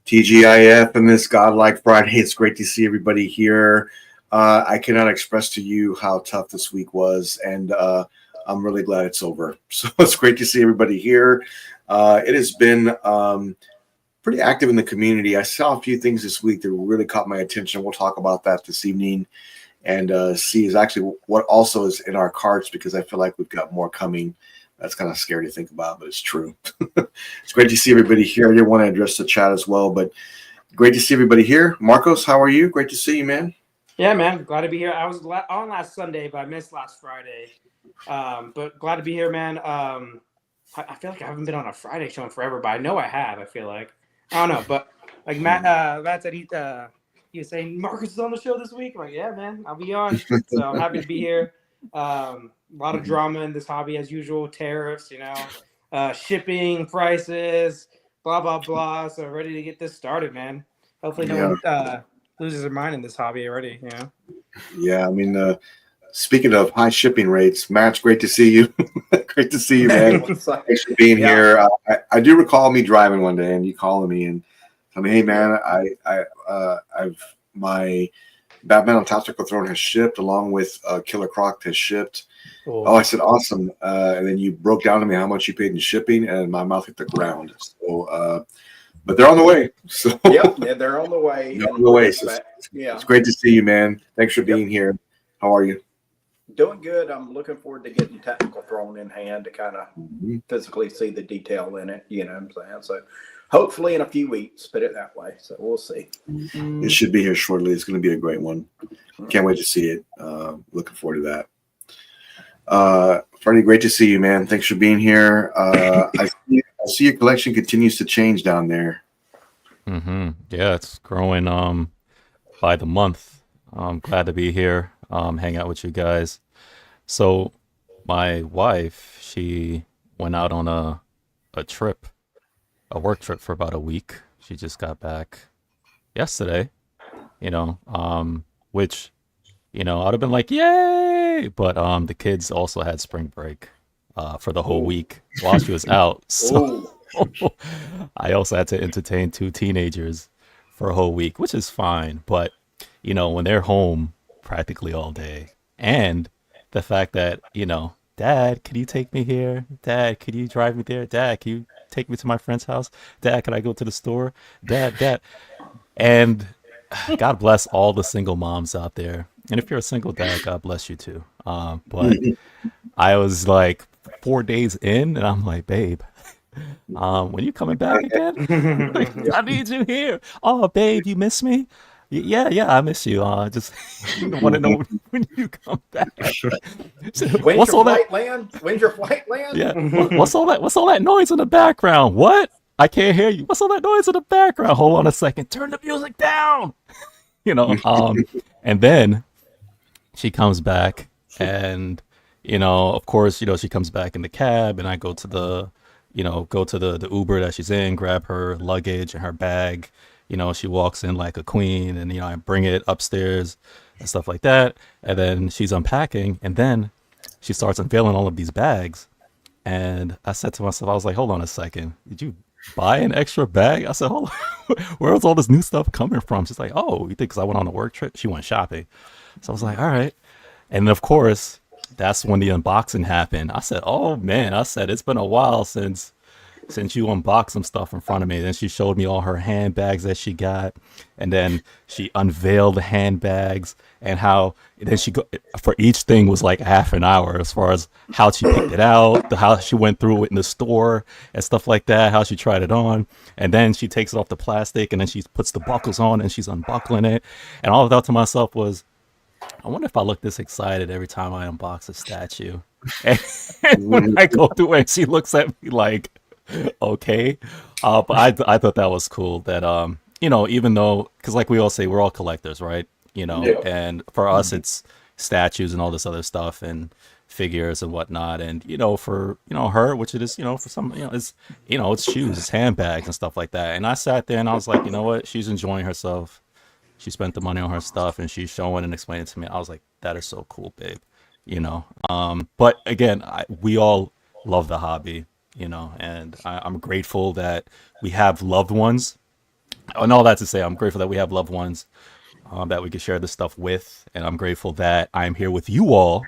TGIF and this Godlike Friday. It's great to see everybody here. I cannot express to you how tough this week was, and I'm really glad it's over. So it's great to see everybody here. It has been pretty active in the community. I saw a few things this week that really caught my attention. We'll talk about that this evening and see is actually what also is in our carts, because I feel like we've got more coming. That's kind of scary to think about, but it's true. It's great to see everybody here. I didn't want to address the chat as well, but great to see everybody here. Marcos, how are you? Great to see you, man. Yeah, man. Glad to be here. I was on last Sunday, but I missed last Friday. But glad to be here, man. I feel like I haven't been on a Friday show in forever, but I know I have. I feel like I don't know, but like Matt said, he was saying Marcus is on the show this week. I'm like, yeah, man, I'll be on. So I'm happy to be here. A lot of drama in this hobby as usual. Tariffs, shipping prices, blah blah blah. So ready to get this started, man. Hopefully no one loses their mind in this hobby already. Yeah, I mean, speaking of high shipping rates, Matt, great to see you. Great to see you, man. Thanks for being here. I do recall me driving one day and you calling me and telling me, hey man, I've my Batman on Tactical Throne has shipped, along with Killer Croc has shipped. Oh, I said awesome, and then you broke down to me how much you paid in shipping, and my mouth hit the ground. So, but they're on the way. So yeah, they're on the way. They're on the way. So it's great to see you, man. Thanks for being here. How are you? Doing good. I'm looking forward to getting Tactical Throne in hand to kind of physically see the detail in it. You know what I'm saying? So hopefully in a few weeks, put it that way. So we'll see. It should be here shortly. It's going to be a great one. Can't wait to see it. Looking forward to that. Freddie, great to see you, man. Thanks for being here. I see your collection continues to change down there. Yeah, it's growing by the month. I'm glad to be here, hang out with you guys. So my wife, she went out on a work trip for about a week. She just got back yesterday, which, I'd have been like, yay! But the kids also had spring break for the whole week while she was out. So I also had to entertain 2 teenagers for a whole week, which is fine. But, when they're home practically all day, and the fact that, Dad, can you take me here? Dad, can you drive me there? Dad, can you take me to my friend's house? Dad, can I go to the store? Dad. And God bless all the single moms out there. And if you're a single dad, God bless you too. But I was like 4 days in, and I'm like, babe, when you coming back again? Like, I need you here. Oh, babe, you miss me? Yeah, I miss you. Just want to know when you come back. When's your flight land? When's your flight land? Yeah. What's all that noise in the background? What? I can't hear you. What's all that noise in the background? Hold on a second. Turn the music down. And then she comes back, and of course, she comes back in the cab, and I go to the Uber that she's in, grab her luggage and her bag. She walks in like a queen, and I bring it upstairs and stuff like that. And then she's unpacking, and then she starts unveiling all of these bags. And I said to myself, I was like, hold on a second. Did you buy an extra bag? I said, hold on. Where's all this new stuff coming from? She's like, oh, you think because I went on a work trip? She went shopping. So I was like, all right. And of course, that's when the unboxing happened. I said, oh man, it's been a while since you unboxed some stuff in front of me. Then she showed me all her handbags that she got, and then she unveiled the handbags, and then for each thing was like half an hour as far as how she picked it out, how she went through it in the store and stuff like that, how she tried it on, and then she takes it off the plastic, and then she puts the buckles on, and she's unbuckling it, and all I thought to myself was, I wonder if I look this excited every time I unbox a statue. And when I go through it, she looks at me like, okay. But I thought that was cool that even though, because like we all say, we're all collectors, right? And for us it's statues and all this other stuff and figures and whatnot, and for her, which it is, for some, it's shoes, it's handbags and stuff like that. And I sat there and I was like, you know what, she's enjoying herself, she spent the money on her stuff, and she's showing and explaining to me. I was like, that is so cool, babe. But again, we all love the hobby, and I'm grateful that we have loved ones And all that to say, I'm grateful that we have loved ones that we can share this stuff with, and I'm grateful that I'm here with you all,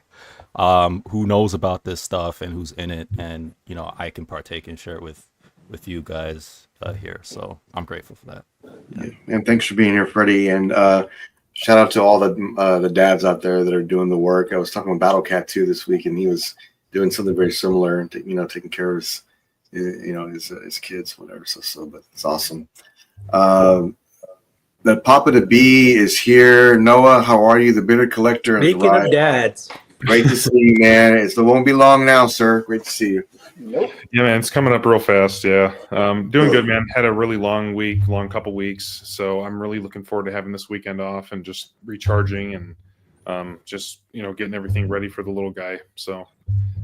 who knows about this stuff and who's in it, and I can partake and share it with you guys here. So I'm grateful for that. Yeah. And thanks for being here, Freddie. And shout out to all the dads out there that are doing the work. I was talking with Battle Cat too this week, and he was doing something very similar, taking care of his kids, whatever. But it's awesome. The Papa to Be is here. Noah, how are you? The Bitter Collector. Speaking of dads. Great to see you, man. It won't be long now, sir. Great to see you. Nope. Yeah, man, it's coming up real fast. Yeah, doing good, man. Had a really long couple weeks, so I'm really looking forward to having this weekend off and just recharging and just getting everything ready for the little guy. So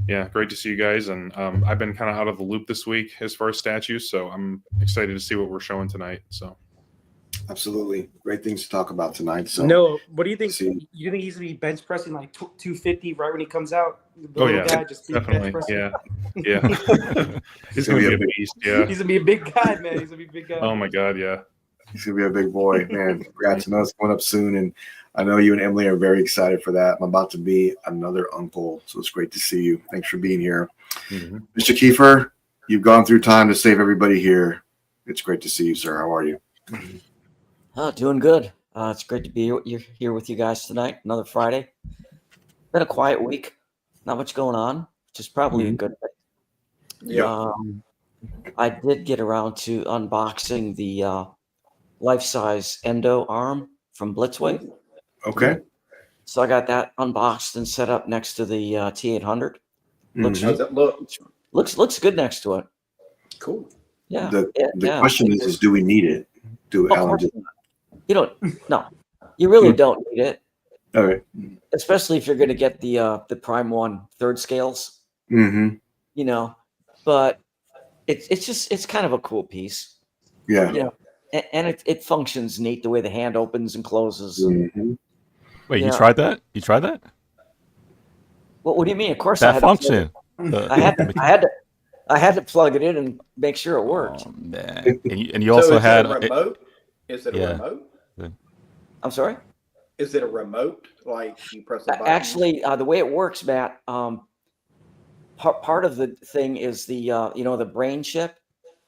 yeah, great to see you guys. And I've been kind of out of the loop this week as far as statues, so I'm excited to see what we're showing tonight. So absolutely great things to talk about tonight. So no, what do you think? See. You think he's gonna be bench pressing like 250 right when he comes out? The Oh little yeah, guy just definitely. bench pressing? Yeah. He's gonna be a beast. Yeah. He's gonna be a big guy, man. He's gonna be a big guy. Oh my God, yeah. He's gonna be a big boy, man. Congrats! I know it's coming up soon, and I know you and Emily are very excited for that. I'm about to be another uncle, so it's great to see you. Thanks for being here, Mm-hmm. Mr. Kiefer. You've gone through time to save everybody here. It's great to see you, sir. How are you? Doing good. It's great to be here with you guys tonight. Another Friday. Been a quiet week. Not much going on, which is probably a good thing. Yeah. I did get around to unboxing the life-size endo arm from Blitzwave. Okay. So I got that unboxed and set up next to the T800. Mhm. How's it look? Looks good next to it. Cool. Yeah. The question is, do we need it? Of Alan course just, not. You don't. No, you really don't need it, all right. especially if you're going to get the Prime 1 third scales. Mm-hmm. But it's kind of a cool piece. Yeah. And it functions neat the way the hand opens and closes. Mm-hmm. Wait, Yeah. you tried that? You tried that? What do you mean? Of course, I That had function. I had to plug it in and make sure it worked. Oh, man. And you also so is had it a remote? Is it a Yeah. remote? I'm sorry. Is it a remote? Like you press a button? Actually, the way it works, Matt, part of the thing is the brain chip,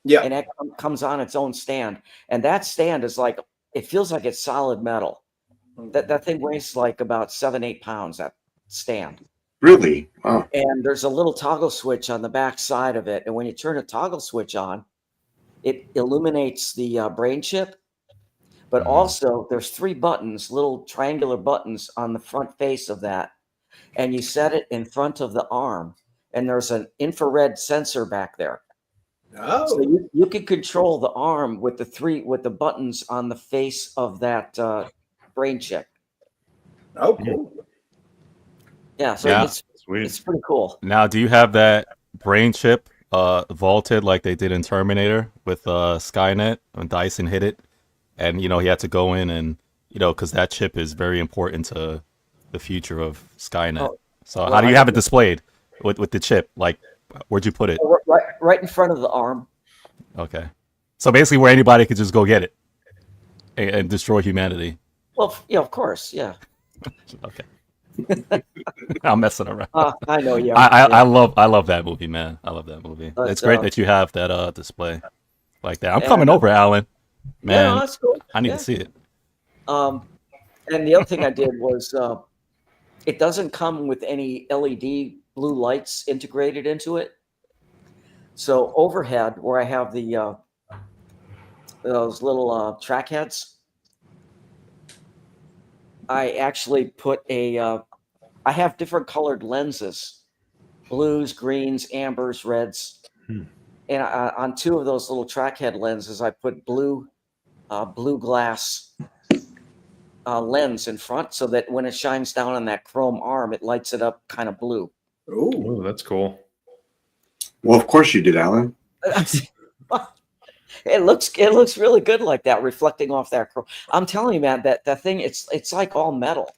Yeah. and that comes on its own stand, and that stand is like, it feels like it's solid metal. That thing weighs like about 7-8 pounds. That stand. Really? Wow. And there's a little toggle switch on the back side of it, and when you turn a toggle switch on, it illuminates the brain chip. But also, there's 3 buttons, little triangular buttons on the front face of that, and you set it in front of the arm, and there's an infrared sensor back there. Oh. So you can control the arm with the buttons on the face of that brain chip. Oh, cool. Yeah, so Yeah. it's Sweet. pretty cool. Now, do you have that brain chip vaulted like they did in Terminator with Skynet when Dyson hit it? And, he had to go in and, because that chip is very important to the future of Skynet. Oh, So well, how do you I have it can- displayed with the chip? Like, where'd you put it? Right in front of the arm. Okay. So basically where anybody could just go get it and destroy humanity. Well, of course, yeah. Okay. I'm messing around. I know, yeah. I love that movie, man. I love that movie. But, It's great that you have that display like that. I'm Yeah. coming over, Alan. Man, Yeah, no, that's cool. I need Yeah. to see it. And the other thing I did was it doesn't come with any LED blue lights integrated into it. So overhead, where I have those little track heads, I actually put I have different colored lenses, blues, greens, ambers, reds. And on 2 of those little track head lenses, I put blue glass lens in front, so that when it shines down on that chrome arm, it lights it up kind of blue. Ooh. Oh, that's cool. Well, of course you did, Alan. It looks really good like that, reflecting off that chrome. I'm telling you, man, that thing, it's like all metal.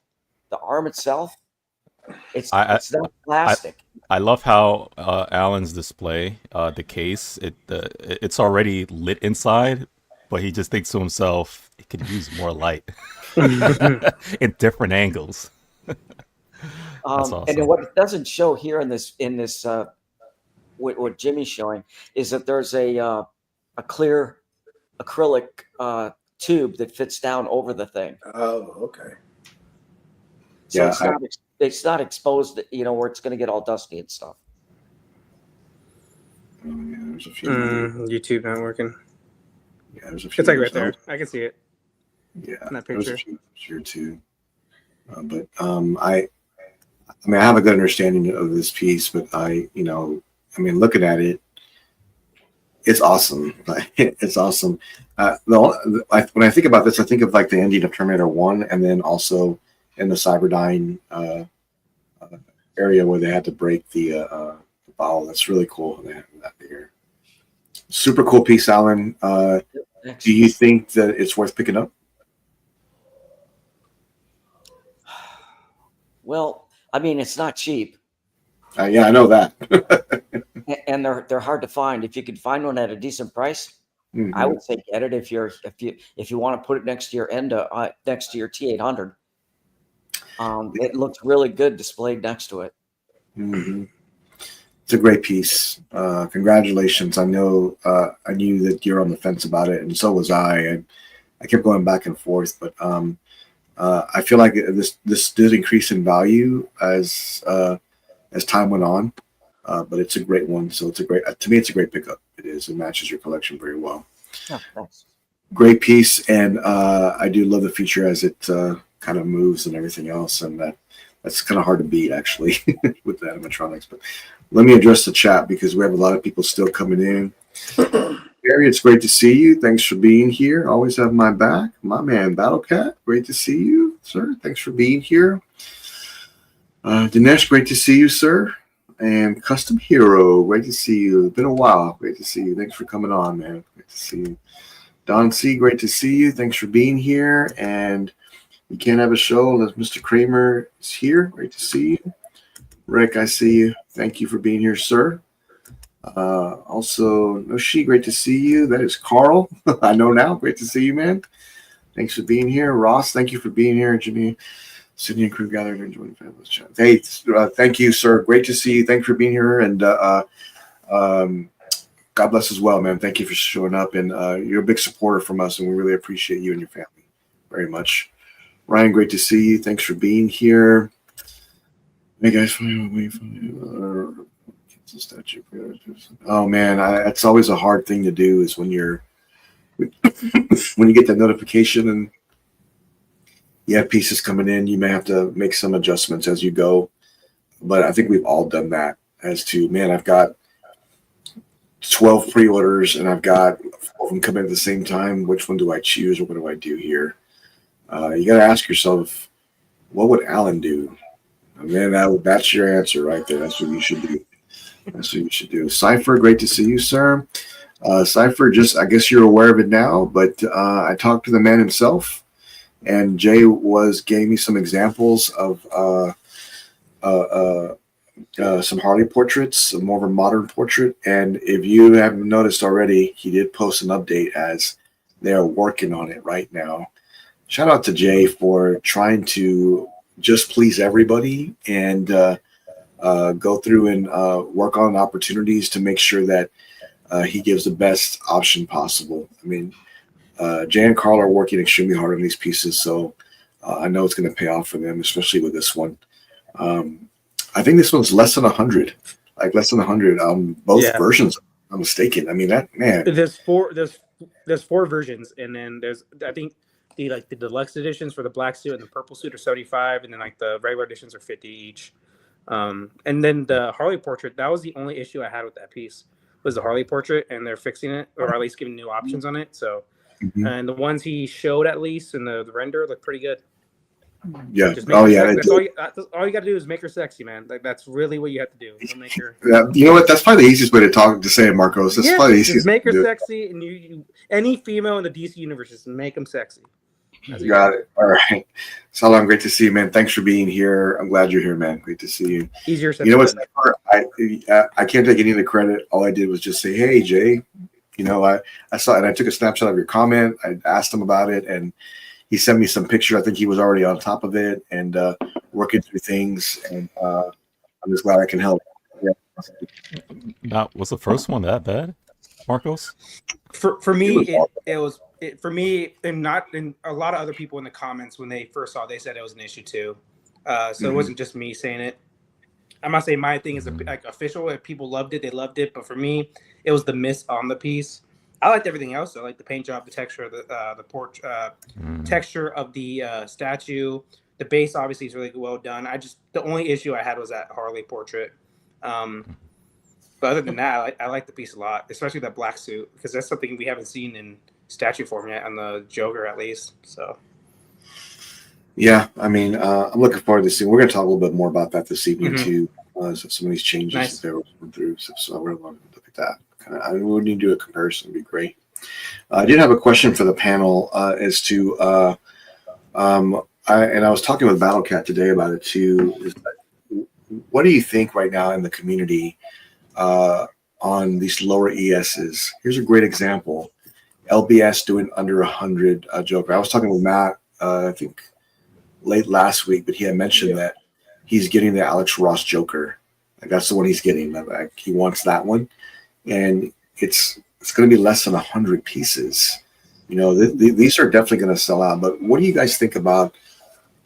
The arm itself, it's not plastic. I love how Alan's display, the case, it's already lit inside, but he just thinks to himself, it could use more light in different angles. That's awesome. And then what it doesn't show here in this what Jimmy's showing is that there's a clear acrylic tube that fits down over the thing. Oh, okay. So Yeah, it's not exposed, where it's going to get all dusty and stuff. Oh, yeah, there's a few. YouTube not working. Yeah, there's a few. It's like right there. I can see it. Yeah, in that there's picture. a few here too. But I mean, I have a good understanding of this piece, but looking at it, it's awesome. It's awesome. When I think about this, I think of like the ending of Terminator 1, and then also in the Cyberdyne area where they had to break the bowel. That's really cool. They have that there. Super cool piece, Alan. Do you think that it's worth picking up? Well, I mean, it's not cheap, Yeah, I know that. and they're hard to find. If you could find one at a decent price, Mhm. I would say get it if you want to put it next to your endo, next to your T800. It looks really good displayed next to it. Mhm. It's a great piece. Congratulations. I knew that you're on the fence about it, and so was I. And I kept going back and forth, but I feel like this did increase in value as time went on. But it's a great one. So to me, it's a great pickup. It is. It matches your collection very well. Oh, thanks. Great piece, and I do love the feature as it kind of moves and everything else, and that's kind of hard to beat actually with the animatronics. But let me address the chat because we have a lot of people still coming in. Gary, it's great to see you. Thanks for being here. Always have my back. My man, Battlecat, great to see you, sir. Thanks for being here. Dinesh, great to see you, sir. And Custom Hero, great to see you. It's been a while. Great to see you. Thanks for coming on, man. Great to see you. Don C, great to see you. Thanks for being here. And we can't have a show unless Mr. Kramer is here. Great to see you. Rick, I see you. Thank you for being here, sir. Also, Noshi, great to see you. That is Carl. I know now. Great to see you, man. Thanks for being here. Ross, thank you for being here. Jimmy, Sydney and crew gathered and joined the fabulous chat. Hey, thank you, sir. Great to see you. Thanks for being here. And God bless as well, man. Thank you for showing up. And you're a big supporter from us, and we really appreciate you and your family very much. Ryan, great to see you. Thanks for being here. Hey, guys. Oh, man. It's always a hard thing to do is when you get that notification and you have pieces coming in, you may have to make some adjustments as you go. But I think we've all done that as to, man, I've got 12 pre-orders and I've got 4 of them coming at the same time. Which one do I choose or what do I do here? You got to ask yourself, what would Alan do? And then that's your answer right there. That's what you should do. That's what you should do. Cypher, great to see you, sir. Cypher, I guess you're aware of it now, but I talked to the man himself, and Jay gave me some examples of some Harley portraits, more of a modern portrait. And if you haven't noticed already, he did post an update as they're working on it right now. Shout out to Jay for trying to just please everybody and go through and work on opportunities to make sure that he gives the best option possible. I mean, Jay and Carl are working extremely hard on these pieces, so I know it's going to pay off for them, especially with this one. I think this one's less than 100, like less than 100. Both versions, if I'm not mistaken. I mean, that man. There's 4 versions, and then there's I think the deluxe editions for the black suit and the purple suit are 75, and then like the regular editions are 50 each. And then the Harley portrait, that was the only issue I had with that piece, was the Harley portrait, and they're fixing it, or at least giving new options on it. So, and the ones he showed at least in the render look pretty good. Yeah. All you got to do is make her sexy, man. Like that's really what you have to do. Make her. Yeah, you know what? That's probably the easiest way to say it, Marcos. That's probably the easiest. Just make her sexy, and you any female in the DC universe, just make them sexy. You got it. All right. Salam, great to see you, man. Thanks for being here. I'm glad you're here, man. Great to see you. Easier said you know than what? I can't take any of the credit. All I did was just say, hey, Jay, You know, I saw and I took a snapshot of your comment. I asked him about it, and he sent me some picture. I think he was already on top of it and working through things. And I'm just glad I can help. Yeah. Now, was the first one that bad, Marcos? For me, was it was for me, and not and a lot of other people in the comments when they first saw it, they said it was an issue too. So it wasn't just me saying it. I'm not saying my thing is like official. If people loved it, they loved it. But for me, it was the miss on the piece. I liked everything else. I liked the paint job, the texture of the porch, texture of the statue. The base obviously is really well done. The only issue I had was that Harley portrait. But other than that, I like the piece a lot, especially that black suit, because that's something we haven't seen in statue form yet on the Joker, at least. So, yeah, I mean, I'm looking forward to seeing. We're going to talk a little bit more about that this evening too. Some of these changes that they're going through. So we're going to look at that. I mean, we need to do a comparison. It'd be great. I did have a question for the panel as to, I was talking with BattleCat today about it too. What do you think right now in the community on these lower ESs? Here's a great example. LBS doing under 100 Joker. I was talking with Matt, I think late last week, but he had mentioned that he's getting the Alex Ross Joker. Like that's the one he's getting. Like he wants that one, and it's going to be less than 100 pieces. You know, these are definitely going to sell out. But what do you guys think about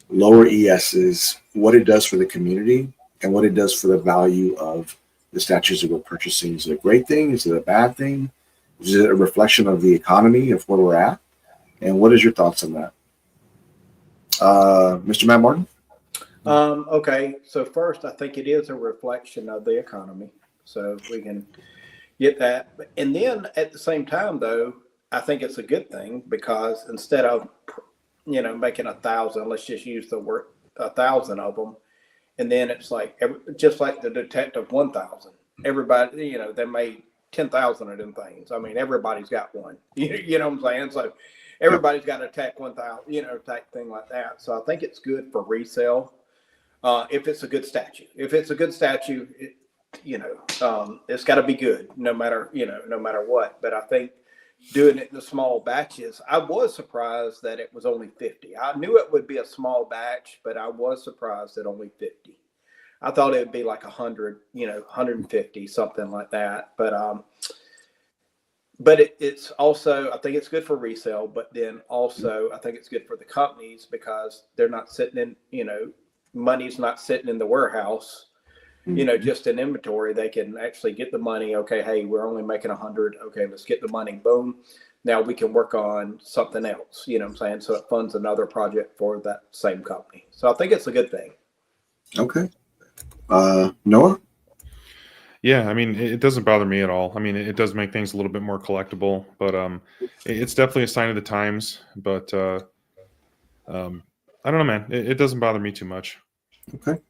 lower ESs? What it does for the community, and what it does for the value of the statues that we're purchasing? Is it a great thing? Is it a bad thing? Is it a reflection of the economy of where we're at? And what is your thoughts on that? Mr. Matt Martin? Okay, so first, I think it is a reflection of the economy. So we can get that. And then at the same time, though, I think it's a good thing because instead of, making 1,000, let's just use the word 1,000 of them. And then it's like, just like the Detective 1,000, everybody, they made 10,000 of them things. I mean, everybody's got one, you know what I'm saying? So everybody's got a Tech 1,000, type thing like that. So I think it's good for resale. If it's a good statue, it's got to be good no matter what. But I think doing it in the small batches, I was surprised that it was only 50. I knew it would be a small batch, but I was surprised at only 50. I thought it would be like 100, 150, something like that. But it's also, I think it's good for resale, but then also I think it's good for the companies because they're not sitting in, money's not sitting in the warehouse, just in inventory. They can actually get the money. Okay, hey, we're only making 100. Okay, let's get the money. Boom. Now we can work on something else. You know what I'm saying? So it funds another project for that same company. So I think it's a good thing. Okay. Noah? Yeah, I mean, it doesn't bother me at all. I mean, it does make things a little bit more collectible, but it's definitely a sign of the times. But I don't know, man. It doesn't bother me too much. Okay.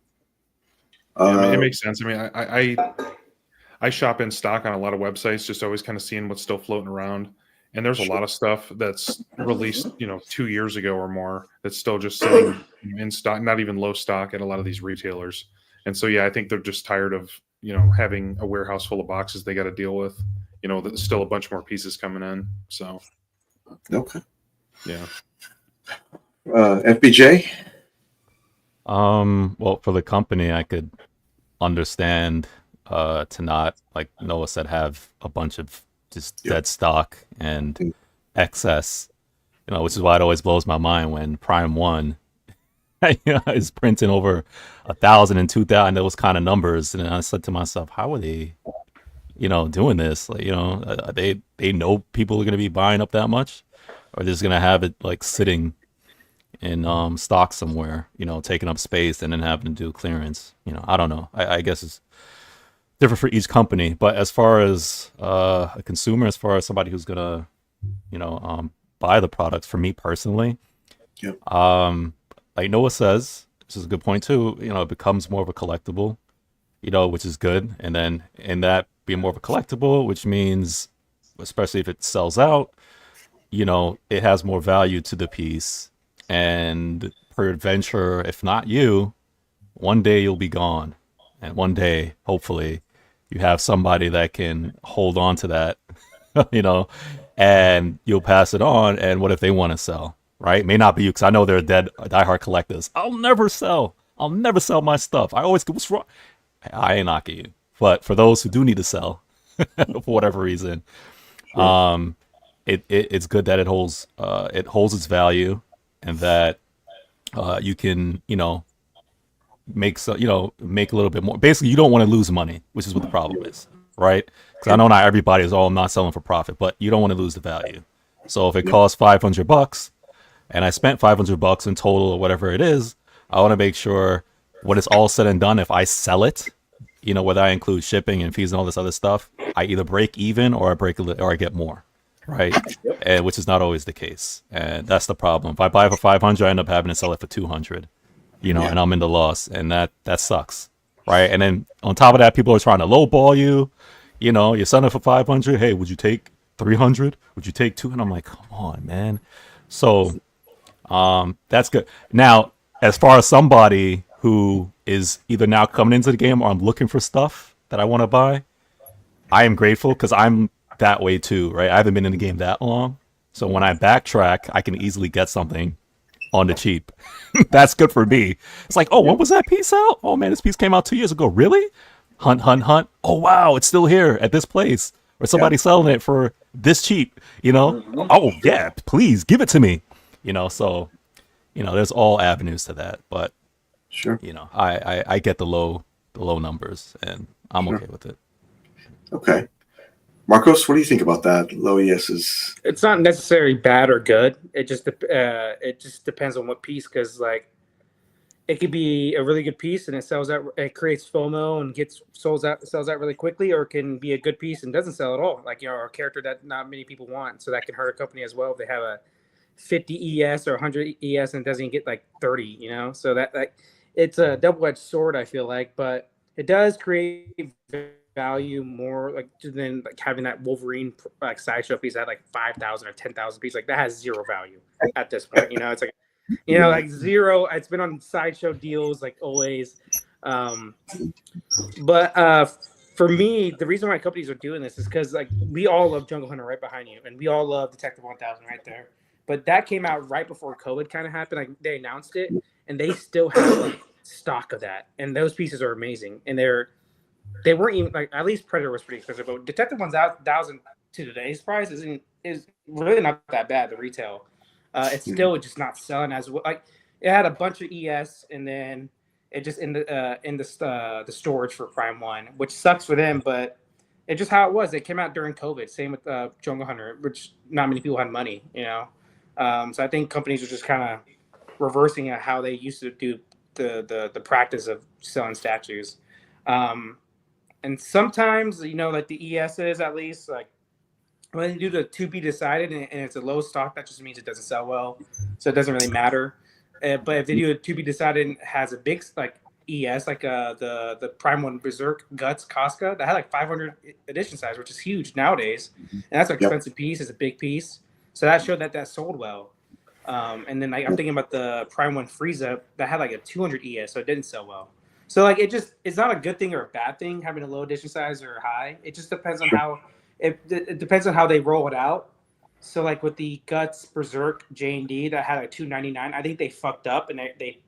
It makes sense. I mean, I shop in stock on a lot of websites, just always kind of seeing what's still floating around. And there's a lot of stuff that's released, 2 years ago or more that's still just sitting in stock, not even low stock at a lot of these retailers. And so, yeah, I think they're just tired of, having a warehouse full of boxes they got to deal with. There's still a bunch more pieces coming in. So, okay. Yeah. FBJ? Well, for the company, I could understand to not, like Noah said, have a bunch of just dead stock and excess, which is why it always blows my mind when Prime 1 is printing over 1,000 and 2,000, those kind of numbers. And I said to myself, how are they, doing this? Like, they know people are going to be buying up that much, or they're just going to have it like sitting in stock somewhere, taking up space and then having to do clearance. I don't know. I guess it's different for each company. But as far as a consumer, as far as somebody who's gonna, buy the products, for me personally, like Noah says, which is a good point too. It becomes more of a collectible, which is good. And then in that being more of a collectible, which means, especially if it sells out, it has more value to the piece. And peradventure, if not you, one day you'll be gone. And one day, hopefully, you have somebody that can hold on to that you know, and you'll pass it on. And what if they want to sell, right? May not be you, because I know they're diehard collectors. I'll never sell. I'll never sell my stuff. I always go, what's wrong? I ain't knocking you. But for those who do need to sell, for whatever reason, it's good that it holds its value, and that you can, make make a little bit more. Basically, you don't want to lose money, which is what the problem is, right? Because I know not everybody is all, I'm not selling for profit, but you don't want to lose the value. So if it costs $500 and I spent $500 in total or whatever it is, I want to make sure when it's all said and done, if I sell it, whether I include shipping and fees and all this other stuff, I either break even or I get more, right? And which is not always the case, and that's the problem. If I buy for 500, I end up having to sell it for 200, and I'm in the loss, and that sucks, right? And then on top of that, people are trying to lowball you. You're selling it for 500. Hey, would you take 300? Would you take 200? And I'm like, come on, man. So, that's good. Now, as far as somebody who is either now coming into the game or I'm looking for stuff that I want to buy, I am grateful, because I'm that way too, right? I haven't been in the game that long. So when I backtrack, I can easily get something on the cheap. That's good for me. It's like, oh, when was that piece out? Oh man, this piece came out 2 years ago. Really? Hunt. Oh wow, it's still here at this place. Or somebody selling it for this cheap, Oh yeah, please give it to me. So, there's all avenues to that. But Sure. I get the low numbers, and I'm okay with it. Okay. Marcos, what do you think about that? Low ES is. It's not necessarily bad or good. It just depends on what piece, because like it could be a really good piece and it creates FOMO and sells out really quickly, or it can be a good piece and doesn't sell at all. Like, a character that not many people want. So that can hurt a company as well if they have a 50 ES or 100 ES and doesn't get like 30, So that it's a double-edged sword, I feel like, but it does create value more, like, than like having that Wolverine like Sideshow piece that had like 5,000 or 10,000 pieces. Like, that has zero value at this point. It's like, like zero. It's been on Sideshow deals like always. But for me, the reason why companies are doing this is because like we all love Jungle Hunter right behind you, and we all love Detective 1000 right there. But that came out right before COVID kind of happened. Like, they announced it, and they still have like stock of that, and those pieces are amazing. And they weren't even like, at least Predator was pretty expensive, but Detective 1000 to today's price is really not that bad. The retail, it's still just not selling as well. Like, it had a bunch of ES, and then it just in the storage for Prime 1, which sucks for them, but it's just how it was. It came out during COVID. Same with Jungle Hunter, which not many people had money, So I think companies are just kind of reversing how they used to do the practice of selling statues. And sometimes, like the ESs, at least, like when they do the to be decided and it's a low stock, that just means it doesn't sell well. So it doesn't really matter. But if they do a to be decided and has a big like ES, like the Prime 1 Berserk Guts Casca, that had like 500 edition size, which is huge nowadays. And that's an expensive piece. It's a big piece. So that showed that sold well. And then like, I'm thinking about the Prime 1 Frieza that had like a 200 ES, so it didn't sell well. So like it's not a good thing or a bad thing having a low edition size or high. It just depends on how it depends on how they roll it out. So like with the Guts Berserk J&D that had like 299, I think they fucked up and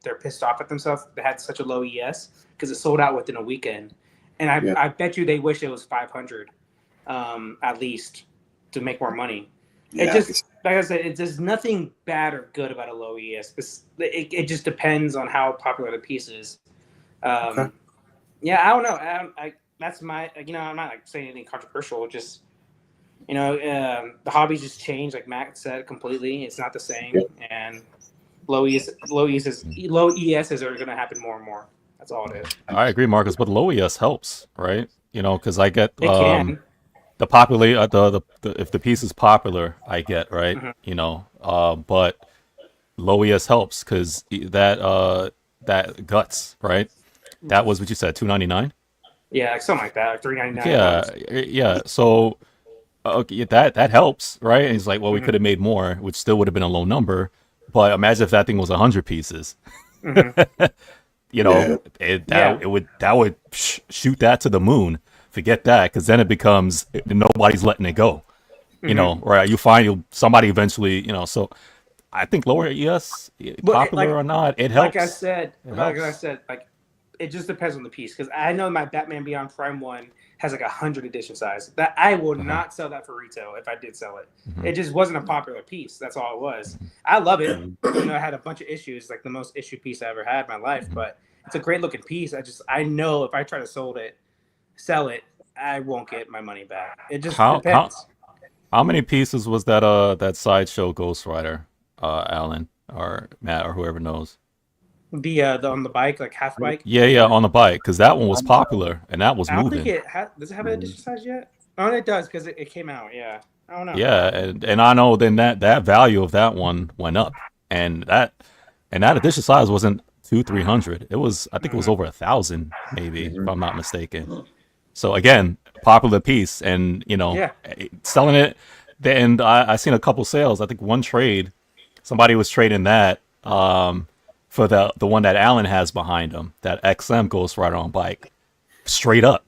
they're pissed off at themselves. They had such a low ES because it sold out within a weekend. And I bet you they wish it was 500 at least to make more money. Yeah. It just, like I said, there's nothing bad or good about a low ES. It just depends on how popular the piece is. Okay. Yeah, I don't know. That's my, I'm not like saying anything controversial. Just, the hobbies just changed, like Matt said, completely. It's not the same, and low ESs are going to happen more and more. That's all it is. I agree, Marcus, but low ES helps, right? Because I get it can. The popular the if the piece is popular, I get, right. Mm-hmm. But low ES helps because that Guts, right? That was what you said, $299. Yeah, like something like that, like $399. Yeah. So, okay, that helps, right? And he's like, well, we could have made more, which still would have been a low number. But imagine if that thing was 100 pieces. Mm-hmm. It would shoot that to the moon. Forget that, because then it becomes nobody's letting it go. You know, right? You find somebody eventually, you know. So I think lower ES, But popular or not, it helps. Like I said, like it just depends on the piece. Because I know my Batman Beyond Prime 1 has like 100 edition size. That I will not sell that for retail if I did sell it. It just wasn't a popular piece. That's all it was. I love it. You know, I had a bunch of issues, like the most issue piece I ever had in my life. But it's a great looking piece. I know if I try to sell it, I won't get my money back. It just depends. How many pieces was that that Sideshow Ghost Rider, Alan or Matt or whoever knows? The on the bike, like half bike. Yeah, on the bike, because that one was popular and that was I don't moving. think does it have an edition size yet? Oh, it does because it came out. Yeah, I don't know. Yeah, and I know then that value of that one went up, and that edition size wasn't 200-300. It was, I think it was over 1,000 maybe, if I'm not mistaken. So again, popular piece, and you know, selling it. And I seen a couple sales. I think one trade, somebody was trading that for the one that Alan has behind him, that XM Ghost Rider on bike, straight up.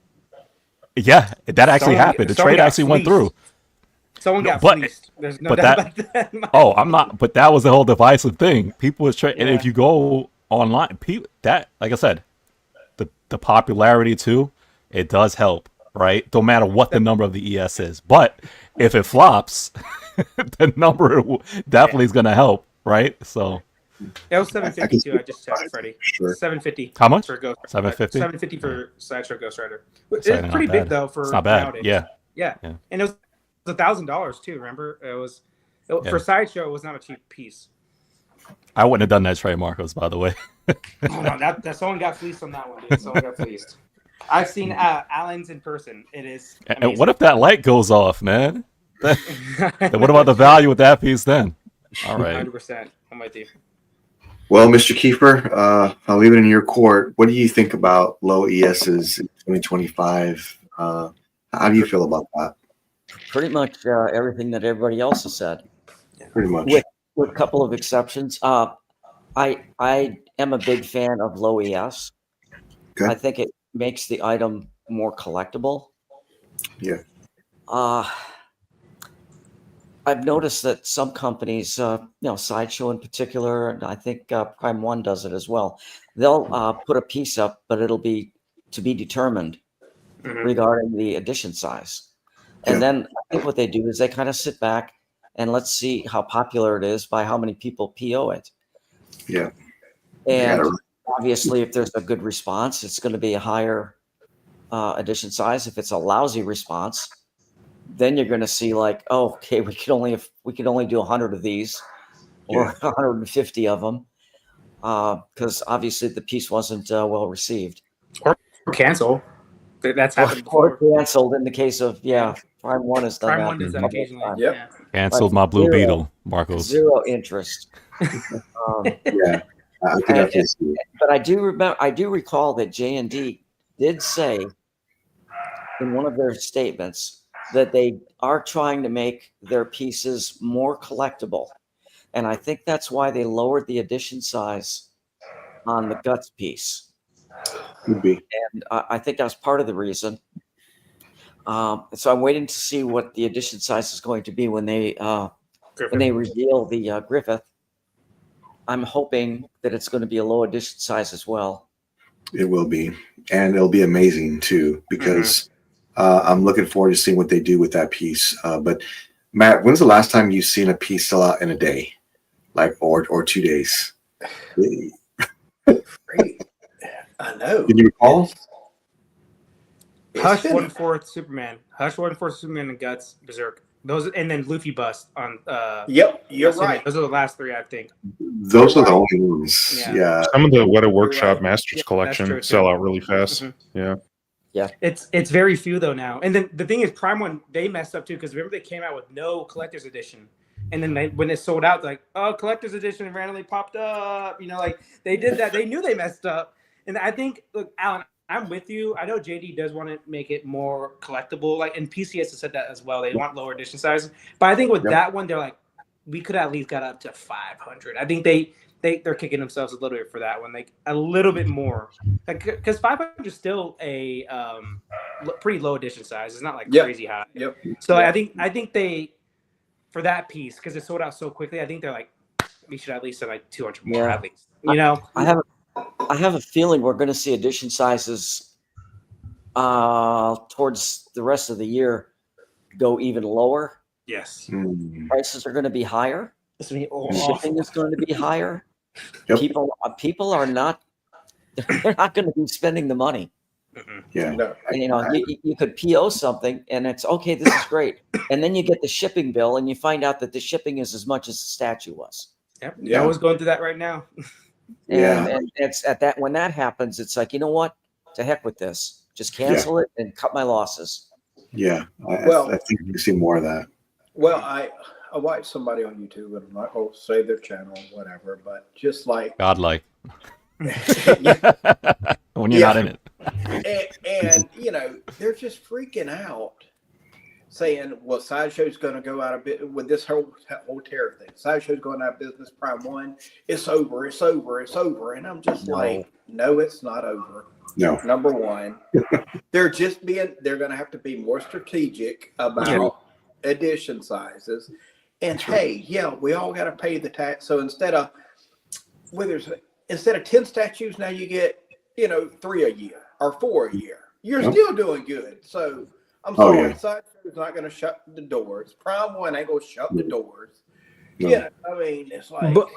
Yeah, that actually happened. The trade actually went through. Someone got fleeced. There's no doubt about that. Oh, I'm not. But that was the whole divisive thing. People was trading, and if you go online, that, like I said, the popularity too, it does help, right? Don't matter what the number of the ES is, but if it flops, the number definitely is going to help, right? So it was 752. I just checked, Freddie. Sure. 750. How much? For Ghost 750. 750 for Sideshow Ghost Rider. It's pretty big though for it's not bad. Nowadays. Yeah, and it was $1,000 too. Remember, for Sideshow. It was not a cheap piece. I wouldn't have done that trade, Marcos. By the way. Oh no, that someone got fleeced on that one, dude. Someone got fleeced. I've seen Alan's in person. It is amazing. And what if that light goes off, man? Then what about the value of that piece then? All right. 100%. I'm with you. Well, Mr. Kiefer, I'll leave it in your court. What do you think about low ESs in 2025? How do you feel about that? Pretty much everything that everybody else has said. Pretty much. With a couple of exceptions. I am a big fan of low ES. Okay. I think it makes the item more collectible. Yeah. I've noticed that some companies, Sideshow in particular, and I think Prime 1 does it as well. They'll put a piece up, but it'll be to be determined regarding the edition size. And then I think what they do is they kind of sit back and let's see how popular it is by how many people PO it. Yeah. And obviously, if there's a good response, it's going to be a higher edition size. If it's a lousy response, then you're going to see like, oh, okay, we could only do 100 of these or 150 of them because obviously the piece wasn't well received or cancel. That's happened or canceled in the case of Prime 1 has done Prime that. 1 does that occasionally. Yep. Canceled my Blue Beetle, Marcos. Zero interest. Yeah. But I do recall that J&D did say in one of their statements that they are trying to make their pieces more collectible. And I think that's why they lowered the edition size on the Guts piece. Could be. And I think that's part of the reason. So I'm waiting to see what the edition size is going to be when they reveal the Griffith. I'm hoping that it's going to be a low edition size as well. It will be. And it'll be amazing too, because I'm looking forward to seeing what they do with that piece. But Matt, when's the last time you've seen a piece sell out in a day? Like, or 2 days? Great. I know. Can you recall? Hush 1/4 Superman. Hush 1/4 Superman and Guts Berserk. Those, and then Luffy Bust on. Yep, you're right. Those are the last three, I think. Those are the only ones. Yeah. Some of the Weta Workshop Masters Yeah, collection sell out really fast. Yeah. It's very few though now. And then the thing is, Prime 1, they messed up too, because remember they came out with no collector's edition. And then when it sold out, like, oh, collector's edition randomly popped up. You know, like they did that. They knew they messed up. And I think, look, Alan, I'm with you. I know JD does want to make it more collectible. Like, and PCS has said that as well. They want lower edition sizes. But I think with that one, they're like, we could at least got up to 500. I think they're kicking themselves a little bit for that one, like a little bit more, because 500 is still a pretty low edition size. It's not like crazy high. Yep. So I think for that piece because it sold out so quickly. I think they're like, we should at least have like 200 more Yeah. at least. You know, I have a feeling we're going to see edition sizes towards the rest of the year go even lower. yes, Prices are going to be higher. it's gonna be Shipping is going to be higher. Yep. People are not. They're not going to be spending the money. Yeah. No. And, you know, you could PO something and it's okay. This is great, and then you get the shipping bill and you find out that the shipping is as much as the statue was. Yep. Yeah. I was going through that right now. And it's at that when that happens, it's like, you know what? To heck with this. Just cancel it and cut my losses. Yeah. Well- I think you see more of that. Well, I watched somebody on YouTube, and I'm not going to say their channel or whatever, but just like, Godlike. yeah, When you're not in it. and you know, they're just freaking out, saying, "Well, Sideshow's going to go out of business with this whole terror thing. Sideshow's going out of business. Prime One, it's over, it's over, it's over." And I'm just like, "No, it's not over." No. Number one, they're going to have to be more strategic about edition sizes. And hey, yeah, we all got to pay the tax. So instead of 10 statues, now you get, 3 a year or 4 a year. You're still doing good. So I'm sorry, Sideshow's not going to shut the doors. Prime One ain't going to shut the doors. No. Yeah, I mean, it's like. But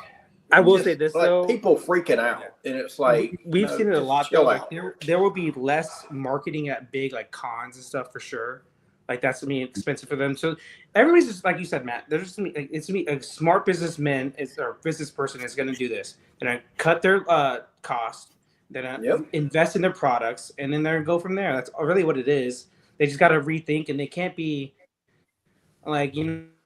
I will just say this like though, people freaking out, and it's like we've seen it a just lot. chill Though. out. Like there will be less marketing at big like cons and stuff for sure. Like that's gonna be expensive for them. So everybody's just like you said, Matt. There's just gonna be, it's gonna be a smart businessman or business person is gonna do this. They're gonna cut their cost. They're gonna invest in their products, and then they're gonna go from there. That's really what it is. They just gotta rethink, and they can't be like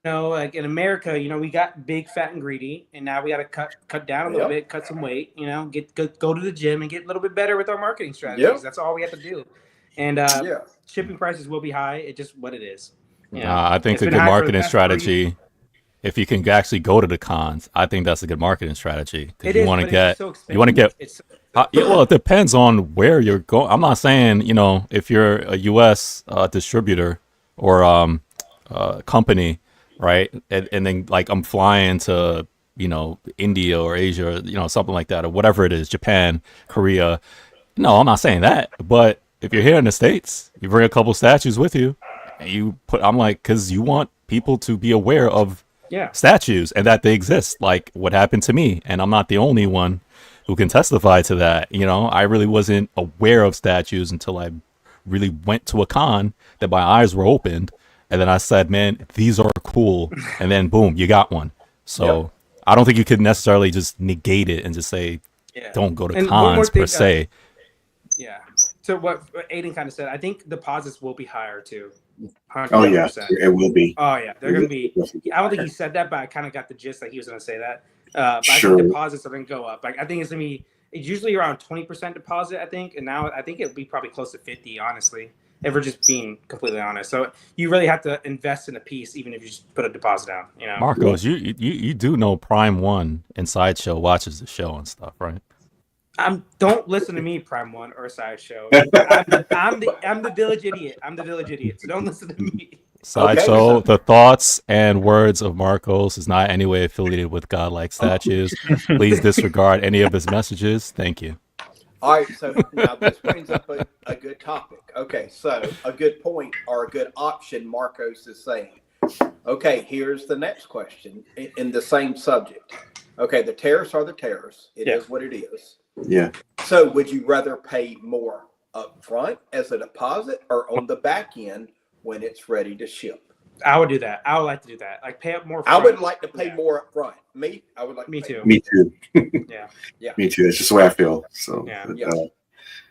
like in America, we got big, fat, and greedy, and now we got to cut down a little bit, cut some weight. Go to the gym and get a little bit better with our marketing strategies. That's all we have to do. And shipping prices will be high. It's just what it is. I think a good marketing strategy, if you can actually go to the cons, I think that's a good marketing strategy because you want to get. Well, it depends on where you're going. I'm not saying if you're a U.S. distributor or company. Right. And then like I'm flying to, India or Asia, something like that, or whatever it is, Japan, Korea. No, I'm not saying that. But if you're here in the States, you bring a couple statues with you and I'm like, because you want people to be aware of statues and that they exist, like what happened to me. And I'm not the only one who can testify to that. I really wasn't aware of statues until I really went to a con that my eyes were opened. And then I said, man, these are cool. And then boom, you got one. So I don't think you could necessarily just negate it and just say, don't go to cons per se. So what Aiden kind of said, I think deposits will be higher too. 100%. Oh, yeah, it will be. Oh, yeah. They're going to be. I don't think he said that, but I kind of got the gist that he was going to say that. But I think deposits are going to go up. Like I think it's going to be usually around 20% deposit, I think. And now I think it'll be probably close to 50, honestly. If we're just being completely honest, so you really have to invest in a piece, even if you just put a deposit down. Marcos, you do know Prime One and Sideshow watches the show and stuff, right? Don't listen to me, Prime One or Sideshow. I'm the village idiot. I'm the village idiot. So don't listen to me. Sideshow, the thoughts and words of Marcos is not in any way affiliated with Godlike statues. Please disregard any of his messages. Thank you. All right, so now this brings up a good topic. Okay, so a good point or a good option Marcos is saying. Okay, here's the next question in the same subject. Okay, the tariffs are the tariffs. It is what it is. Yeah. So would you rather pay more up front as a deposit or on the back end when it's ready to ship? I would do that. I would like to do that. Like pay up more. I would like to pay more up front. I would like. Me too. Me too. Yeah. Me too. It's just the way I feel. So.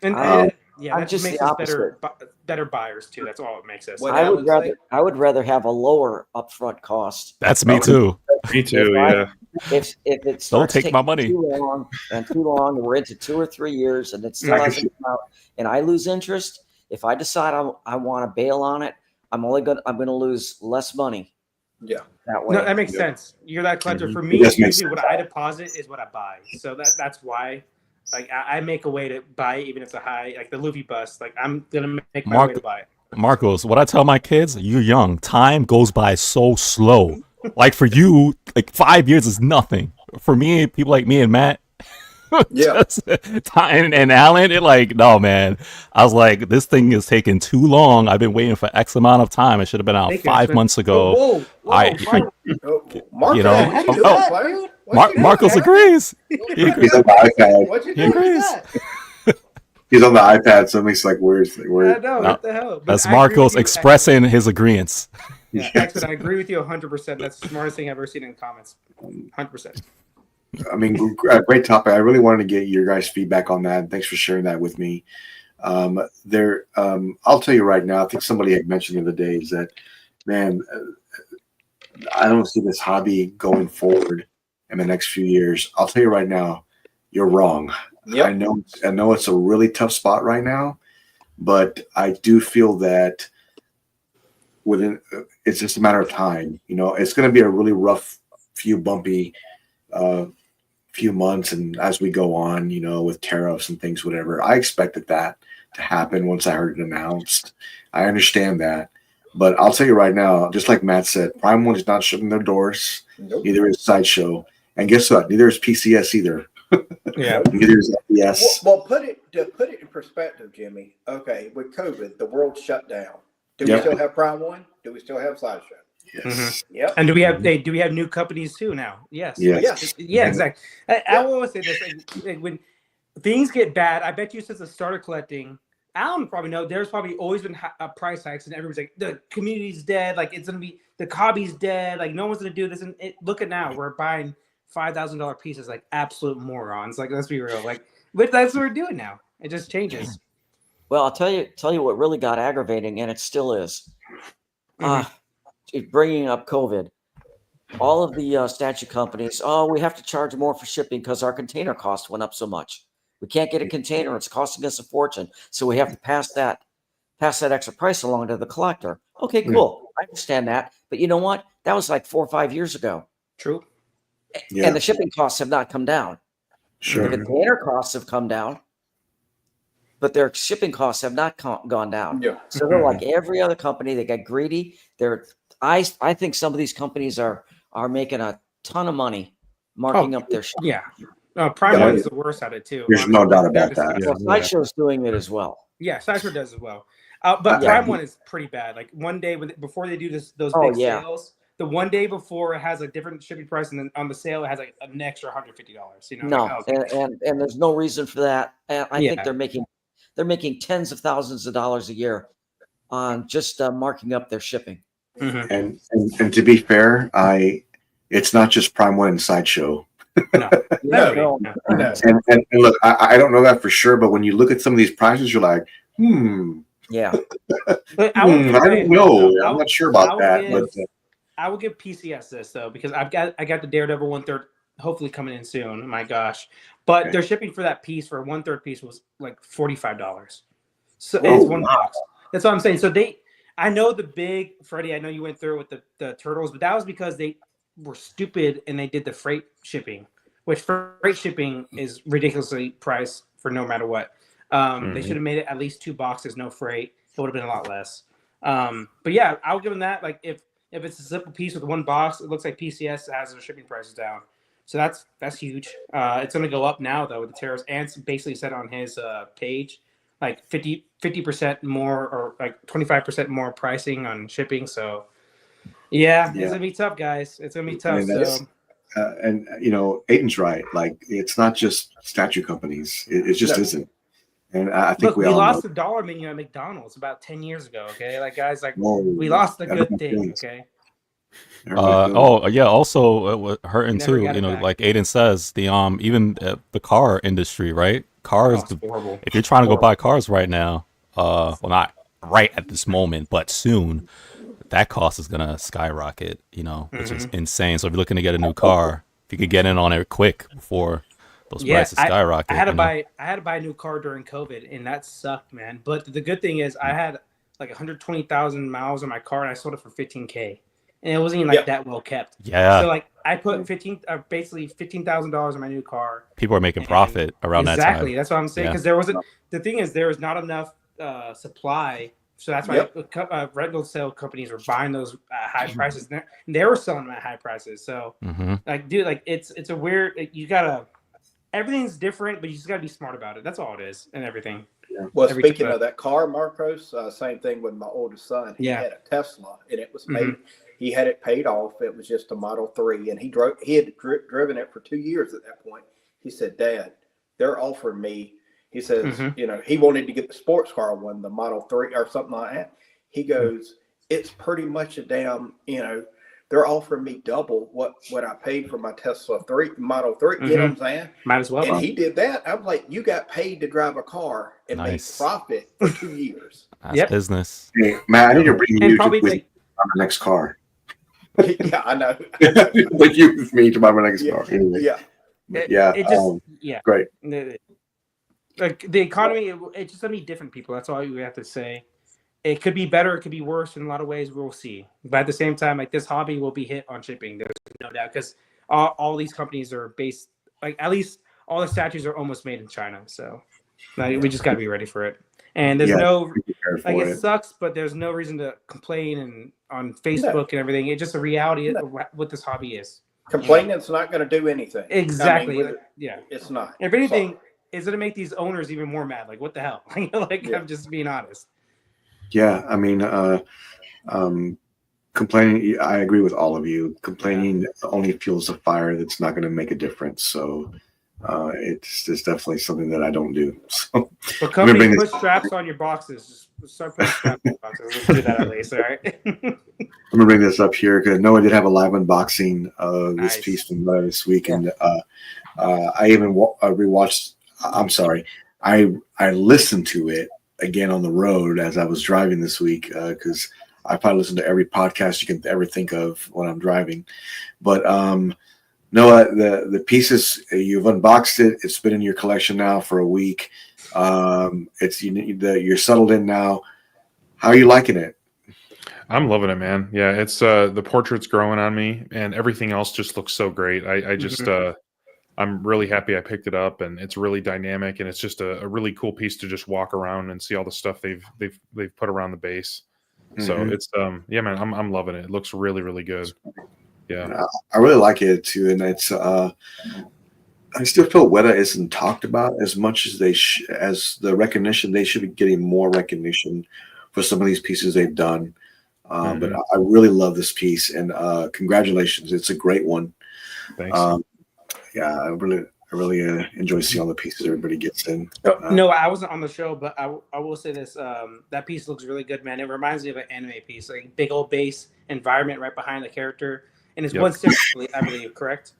That just makes us better buyers too. That's all it makes us. I would rather have a lower upfront cost. That's me too. Me too. Yeah. If it starts Don't take my money too long, we're into 2 or 3 years, and it still hasn't come out, and I lose interest. If I decide I want to bail on it, I'm going to lose less money. Yeah. That way. No, that makes sense. You're that collector. For me, usually what I deposit is what I buy. So that's why. Like I make a way to buy it, even if it's a high, like the Luffy bust. Like I'm gonna make my way to buy it. Marcos, what I tell my kids, you're young. Time goes by so slow. Like for you, like 5 years is nothing. For me, people like me and Matt, Yeah. and Alan, it like, no, man. I was like, this thing is taking too long. I've been waiting for X amount of time. It should have been out Thank you, 5 Smith. months ago. Whoa, I- Mark, Oh, Marcos, You know, what you oh, doing, player? What you doing? Marcos agrees. He agrees. He's on the iPad. What you He doing? agrees. He's on the iPad, so it makes like where's I where. know, No, what the hell? But That's I agree with Marcos you. expressing his agreements. Yeah, Axel, I agree with you 100%. That's the smartest thing I've ever seen in comments. 100%. I mean, great topic. I really wanted to get your guys' feedback on that. Thanks for sharing that with me. I'll tell you right now. I think somebody had mentioned the other day is that, man, I don't see this hobby going forward in the next few years. I'll tell you right now, you're wrong. Yep. I know it's a really tough spot right now, but I do feel that it's just a matter of time. You know, it's going to be a really rough, bumpy few months, and as we go on, you know, with tariffs and things, whatever. I expected that to happen once I heard it announced. I understand that, but I'll tell you right now, just like Matt said, Prime One is not shutting their doors. Nope. Neither is Sideshow, and guess what? Neither is PCS either. Yeah. Neither is FPS. Well, put it in perspective, Jimmy. Okay, with COVID, the world shut down. Do we Yep. still have Prime One? Do we still have Sideshow? Yes. Yep. And do we have new companies too now? Yes. Yes. Yeah, exactly. I will always say this: like, when things get bad, I bet you since the started collecting, Alan probably know there's probably always been price hikes, and everyone's like, the community's dead, like it's gonna be the hobby's dead, like no one's gonna do this. And look at now, we're buying $5,000 pieces like absolute morons. Like let's be real, like but that's what we're doing now. It just changes. Well, I'll tell you what really got aggravating, and it still is. Bringing up COVID, all of the statue companies, we have to charge more for shipping because our container cost went up so much. We can't get a container; it's costing us a fortune, so we have to pass that extra price along to the collector. Okay, cool, I understand that, but you know what? That was like 4 or 5 years ago, True. Yeah. and the shipping costs have not come down. Sure. The container costs have come down, but their shipping costs have not gone down. Yeah. So they're like every other company. They got greedy. I think some of these companies are making a ton of money marking up their shipping. Yeah. Prime Yeah. One is the worst at it too. There's no doubt about They're that. disgusting. Well, Sideshow's doing it as well. Yeah, Sideshow does as well. But Yeah. Prime One is pretty bad. Like one day before they do those Oh, big yeah. sales, the one day before it has a different shipping price, and then on the sale it has like an extra $150. You know? No, Like, oh, and there's no reason for that. And I Yeah. think they're making tens of thousands of dollars a year on just marking up their shipping. mhm. And to be fair, it's not just Prime One and Sideshow. No. No. No. No. And look, I don't know that for sure, but when you look at some of these prices, you're like, Yeah. But I don't know. I'm not sure about that. But I will give PCS this though, because I got the Daredevil 1/3 hopefully coming in soon. My gosh. But Okay. their shipping for that piece for a 1/3 piece was like $45. So Whoa, it's one wow. box. That's what I'm saying. So I know the big Freddie, I know you went through it with the turtles, but that was because they were stupid and they did the freight shipping, which freight shipping is ridiculously priced for no matter what. They should have made it at least 2 boxes, no freight. It would have been a lot less. But yeah, I'll give them that. Like if it's a simple piece with 1 box, it looks like PCS has their shipping prices down. So that's huge. It's going to go up now though with the tariffs. Ant basically said on his page like 50% more or like 25% more pricing on shipping. So yeah, it's gonna be tough, guys. It's gonna be tough. and you know, Aiden's right. Like it's not just statue companies. It just isn't. And I think Look, we we all lost know. the dollar menu at McDonald's about 10 years ago. Okay, like guys, like Whoa, we lost the good everybody thing. feels- Okay. everybody feels- Yeah. Also, hurting Never too. got You it know, back. like Aiden says, the even the car industry, right? Cars. Oh, it's horrible. If you're trying to go buy cars right now, well, not right at this moment, but soon, that cost is gonna skyrocket. You know, which is insane. So if you're looking to get a new car, if you could get in on it quick before those prices skyrocket. I had to you know? buy a new car during COVID, and that sucked, man. But the good thing is, I had like 120,000 miles on my car, and I sold it for $15K, and it wasn't even like that well kept. Yeah. So like I put basically $15,000 in my new car. People are making profit around that time. Exactly, that's what I'm saying. Yeah. Because there was not enough supply So that's why rental sale companies were buying those at high prices. And they were selling them at high prices. So, like, dude, like it's a weird. Like, you gotta. Everything's different, but you just gotta be smart about it. That's all it is, and everything. Well, speaking of that car, Marcos, same thing with my oldest son. He had a Tesla, and it was paid. He had it paid off. It was just a Model 3, and he had driven it for 2 years at that point. He said, "Dad, they're offering me." He says, he wanted to get the sports car one, the Model 3 or something like that. He goes, "It's pretty much a damn, they're offering me double what I paid for my Tesla Model 3. You know what I'm saying? Might as well. And he did that. I was like, you got paid to drive a car and make profit for 2 years. That's business. Hey, Matt, I need to bring you to probably on my next car. Yeah, I know. Like you with me to buy my next car. Anyway. Great. Like the economy, it's just gonna be different, people. That's all we have to say. It could be better, it could be worse in a lot of ways. We'll see. But at the same time, like this hobby will be hit on shipping. There's no doubt because all these companies are based, like at least all the statues are almost made in China. So we just got to be ready for it. And there's it sucks, but there's no reason to complain and on Facebook and everything. It's just a reality of what this hobby is. Complaining's not going to do anything. Exactly. It's not. If anything, it's going to make these owners even more mad. Like, what the hell? I'm just being honest. Yeah, I mean, complaining. I agree with all of you. Complaining only fuels the fire. That's not going to make a difference. So it's definitely something that I don't do. So, but company put straps on your boxes. Just start putting straps on your boxes. Let's do that at least, all right? I'm gonna bring this up here because Noah did have a live unboxing of this piece from this week, and I even rewatched. I'm sorry, I listened to it again on the road as I was driving this week because I probably listen to every podcast you can ever think of when I'm driving. But Noah, the pieces, you've unboxed it. It's been in your collection now for a week. You're settled in now. How are you liking it? I'm loving it, man. Yeah, it's the portrait's growing on me, and everything else just looks so great. I just I'm really happy I picked it up, and it's really dynamic, and it's just a really cool piece to just walk around and see all the stuff they've put around the base. So it's man, I'm loving it. It looks really, really good. Yeah, I really like it too, and it's I still feel Weta isn't talked about as much as as the recognition. They should be getting more recognition for some of these pieces they've done. But I really love this piece, and congratulations! It's a great one. Thanks. I really enjoy seeing all the pieces everybody gets in. No, I wasn't on the show, but I will say this: that piece looks really good, man. It reminds me of an anime piece, like big old base environment right behind the character, and it's 1/6, I believe, correct?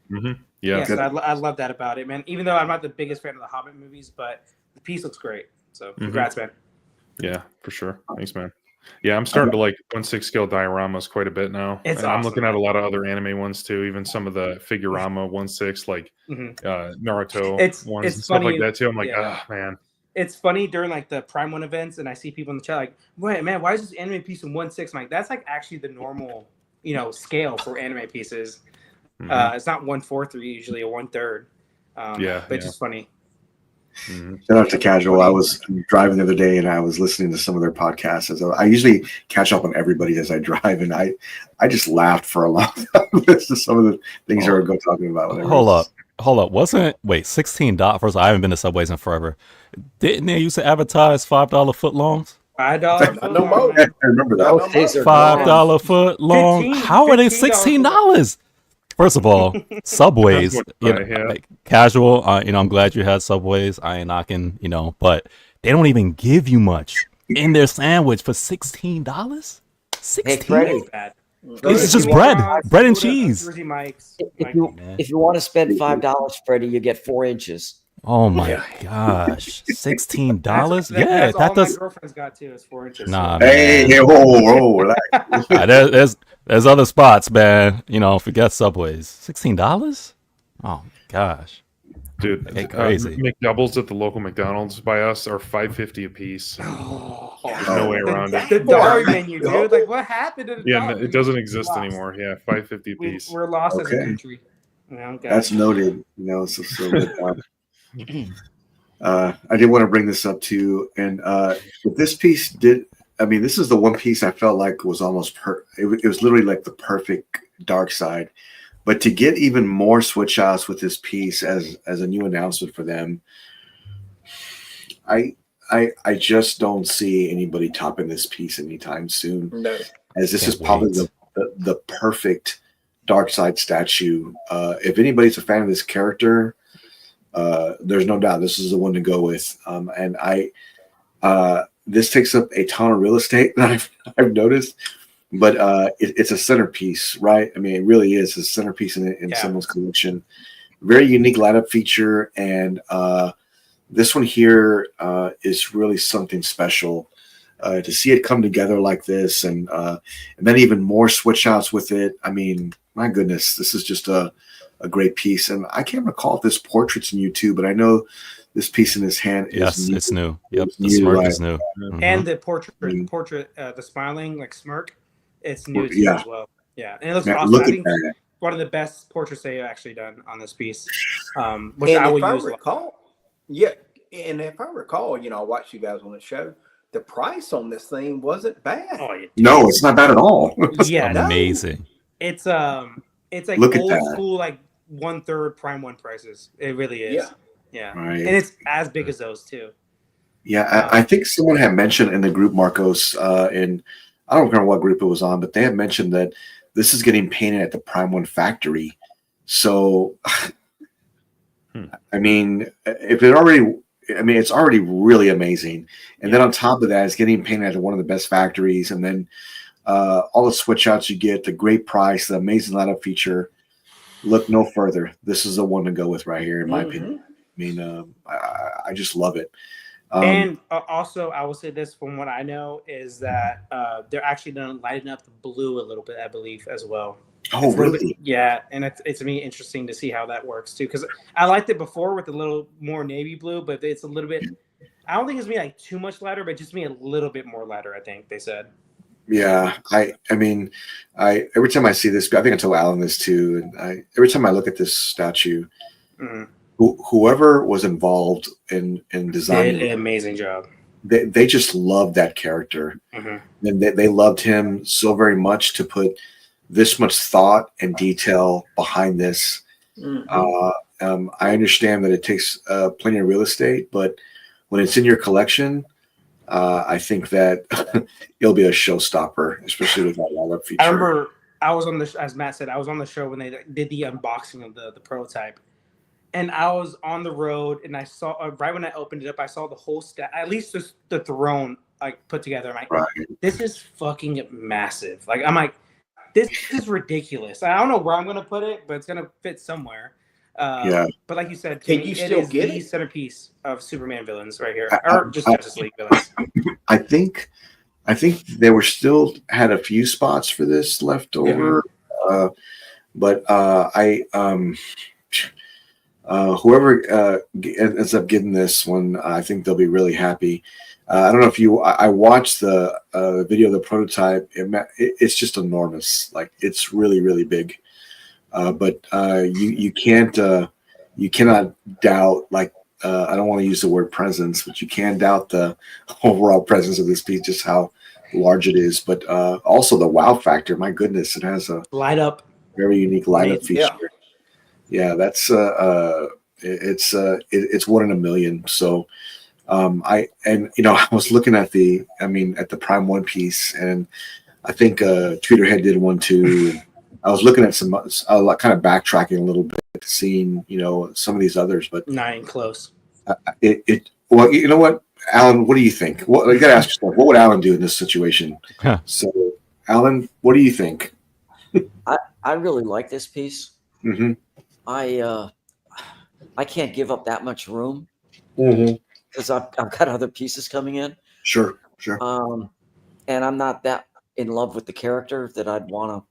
Yeah. So I love that about it, man. Even though I'm not the biggest fan of the Hobbit movies, but the piece looks great. So congrats, man. Yeah, for sure. Thanks, man. Yeah, I'm starting to like 1/6 scale dioramas quite a bit now. It's I'm looking at a lot of other anime ones too, even some of the Figurama 1/6, like Naruto ones and stuff like that too. I'm like, man. It's funny during like the Prime 1 events, and I see people in the chat like, wait, man, why is this anime piece in 1/6? I'm like, that's like actually the normal, scale for anime pieces. It's not 1/4 or usually a 1/3. But it's just funny. Shout out to Casual. I was driving the other day and I was listening to some of their podcasts. I usually catch up on everybody as I drive, and I just laughed for a long time. This is some of the things they were talking about. Hold up. Wasn't $16? First, I haven't been to Subways in forever. Didn't they used to advertise $5 foot longs? $5 No more. I remember that. $5 foot long. How are they $16? First of all, Subways, like, Casual, I'm glad you had Subways. I ain't knocking, but they don't even give you much in their sandwich for $16. $16? It's just bread and cheese. If you want to spend $5, Freddie, you get 4 inches. Oh my gosh, $16? That's all my girlfriend's got too is 4 inches. Nah, hey, whoa, there's other spots, man. Forget Subways. $16? Oh gosh, dude, crazy. McDoubles at the local McDonald's by us are $5.50 a piece. There's no way around it. The dollar menu, dude. Like, what happened to the dollar menu? It doesn't exist anymore. Yeah, $5.50 a piece. We're lost as a country. That's noted. So good. I did want to bring this up too, and this piece did I mean, this is the one piece I felt like was almost it was literally like the perfect Darkseid. But to get even more switch outs with this piece as a new announcement for them, I just don't see anybody topping this piece anytime soon. No. As this Can't is probably wait. the perfect Darkseid statue. If anybody's a fan of this character, there's no doubt this is the one to go with. And this takes up a ton of real estate that I've noticed, but it's a centerpiece, right? I mean, it really is a centerpiece in someone's collection. Very unique lineup feature, and this one here is really something special. To see it come together like this, and then even more switch outs with it. I mean, my goodness, this is just a great piece. And I can't recall if this portrait's new too, but I know this piece in his hand is Yes, new. it's new. Yep, the new, smirk right? is new. Mhm. And the portrait, the smiling like smirk, it's new too as well. Yeah, and it looks Man, awesome. look I at think that. one of the best portraits they've actually done on this piece, which And I if will I use. recall, and if I recall, I watched you guys on the show. The price on this thing wasn't bad. Oh, yeah. No, it's not bad at all. Yeah, Amazing. it's like Look at old that. school, like 1/3 Prime One prices. It really is. Yeah, Right. and it's as big as those too. Yeah, I think someone had mentioned in the group, Marcos, and I don't remember what group it was on, but they had mentioned that this is getting painted at the Prime One factory. So, I mean, if it already, I mean, it's already really amazing. And then on top of that, it's getting painted at one of the best factories. And then all the switch outs you get, the great price, the amazing lineup feature. Look no further. This is the one to go with right here, in my opinion. I mean, I just love it. And also, I will say this from what I know is that they're actually going to lighten up the blue a little bit, I believe, as well. Oh, really? Yeah, and it's me interesting to see how that works too, because I liked it before with a little more navy blue, but it's a little bit. I don't think it's me like too much lighter, but just me a little bit more lighter. I think they said. Yeah, I mean, every time I see this, I think I told Alan this too, and every time I look at this statue, whoever was involved in designing, did an amazing job. They just loved that character, and they loved him so very much to put this much thought and detail behind this. I understand that it takes plenty of real estate, but when it's in your collection, I think that it'll be a showstopper, especially with that lineup feature. I remember I was on as Matt said, I was on the show when they did the unboxing of the prototype, and I was on the road, and I saw right when I opened it up, I saw the whole at least just the throne like put together. I'm like, this is fucking massive. Like, I'm like, this is ridiculous. I don't know where I'm gonna put it, but it's gonna fit somewhere. But like you said, can you still get the it? Centerpiece of Superman villains right here, or just Justice League villains. I think they were still had a few spots for this left over, but whoever ends up getting this one, I think they'll be really happy. I don't know if I watched the video of the prototype. It's just enormous. Like, it's really, really big. But you cannot doubt, like, I don't want to use the word presence, but you can't doubt the overall presence of this piece, just how large it is. But also the wow factor. My goodness, it has a light up, very unique light up feature. Yeah, that's it's 1 in a million. So I was looking at the Prime One piece, and I think Tweeterhead did one too. I was looking at some kind of backtracking a little bit, seeing some of these others, but not even close. Well, you know what, Alan? What do you think? What you got to ask yourself? What would Alan do in this situation? So, Alan, what do you think? I really like this piece. I can't give up that much room because I've got other pieces coming in. Sure. And I'm not that in love with the character that I'd want to.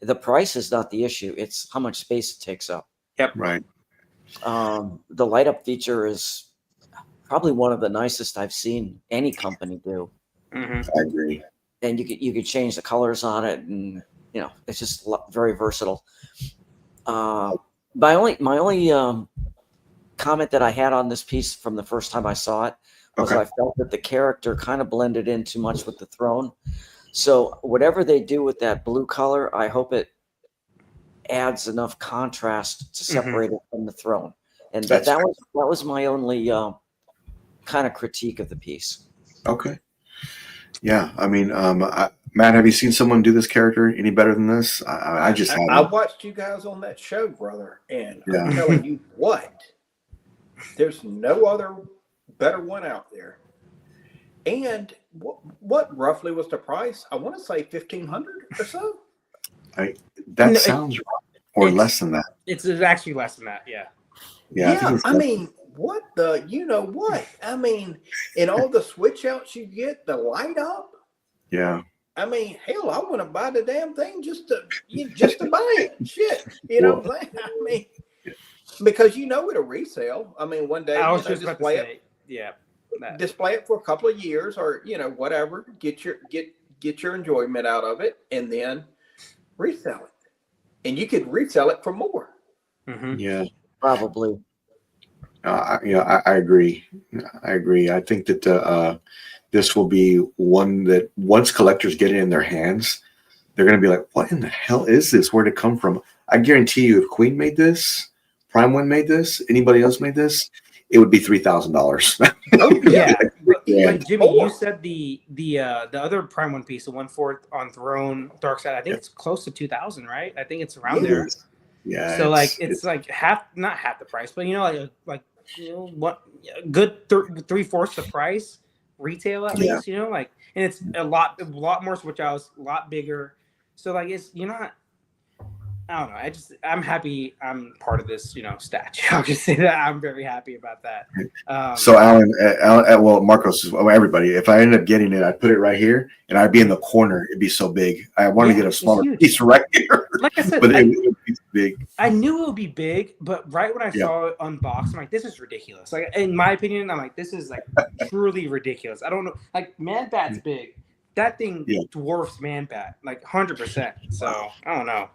The price is not the issue; it's how much space it takes up. Yep. Right. The light up feature is probably one of the nicest I've seen any company do. I agree. And you could change the colors on it, and it's just very versatile. My only comment that I had on this piece from the first time I saw it was Okay. I felt that the character kind of blended in too much with the throne. So whatever they do with that blue color, I hope it adds enough contrast to separate it from the throne. And That's that was my only kind of critique of the piece. Okay. Yeah. I mean, Matt, have you seen someone do this character any better than this? I just I haven't. watched you guys on that show, brother, and Yeah. I'm telling you what, there's no other better one out there. And what roughly was the price? I want to say 1,500 or so. That sounds right. Or less than that. It's actually less than that. Yeah. Yeah. I mean, what the, you know what? I mean, and all the switch outs you get, the light up. Yeah. I mean, hell, I want to buy the damn thing just to buy it. Shit, you know what I'm saying? I mean, because it'll resell. I mean, one day I was just about to say, display it for a couple of years, or whatever. Get your enjoyment out of it, and then resell it. And you could resell it for more. Mm-hmm. Yeah. Probably. I agree. I agree. I think that this will be one that once collectors get it in their hands, they're going to be like, what in the hell is this? Where'd it come from? I guarantee you, if Queen made this, Prime One made this, anybody else made this, it would be $3,000. Oh Yeah. Yeah. But Jimmy, you said the other Prime One piece, the 1/4 on Throne Darkseid, I think it's close to 2,000, right? I think it's around there. Yeah. So it's like not half the price, but like what good 3/4 the price retail at least, and it's a lot more switch outs, a lot bigger. So like I don't know. I'm happy I'm part of this, statue. I'll just say that I'm very happy about that. So Alan, well, Marcos, everybody, if I ended up getting it, I'd put it right here and I'd be in the corner. It'd be so big. I want to get a smaller piece right here. Like I said, but it would be big. I knew it would be big, but right when I saw it unboxed, I'm like, this is ridiculous. Like, in my opinion, I'm like, this is like truly ridiculous. I don't know. Like, Man Bat's big. That thing dwarfs Man Bat, like 100%. So, I don't know.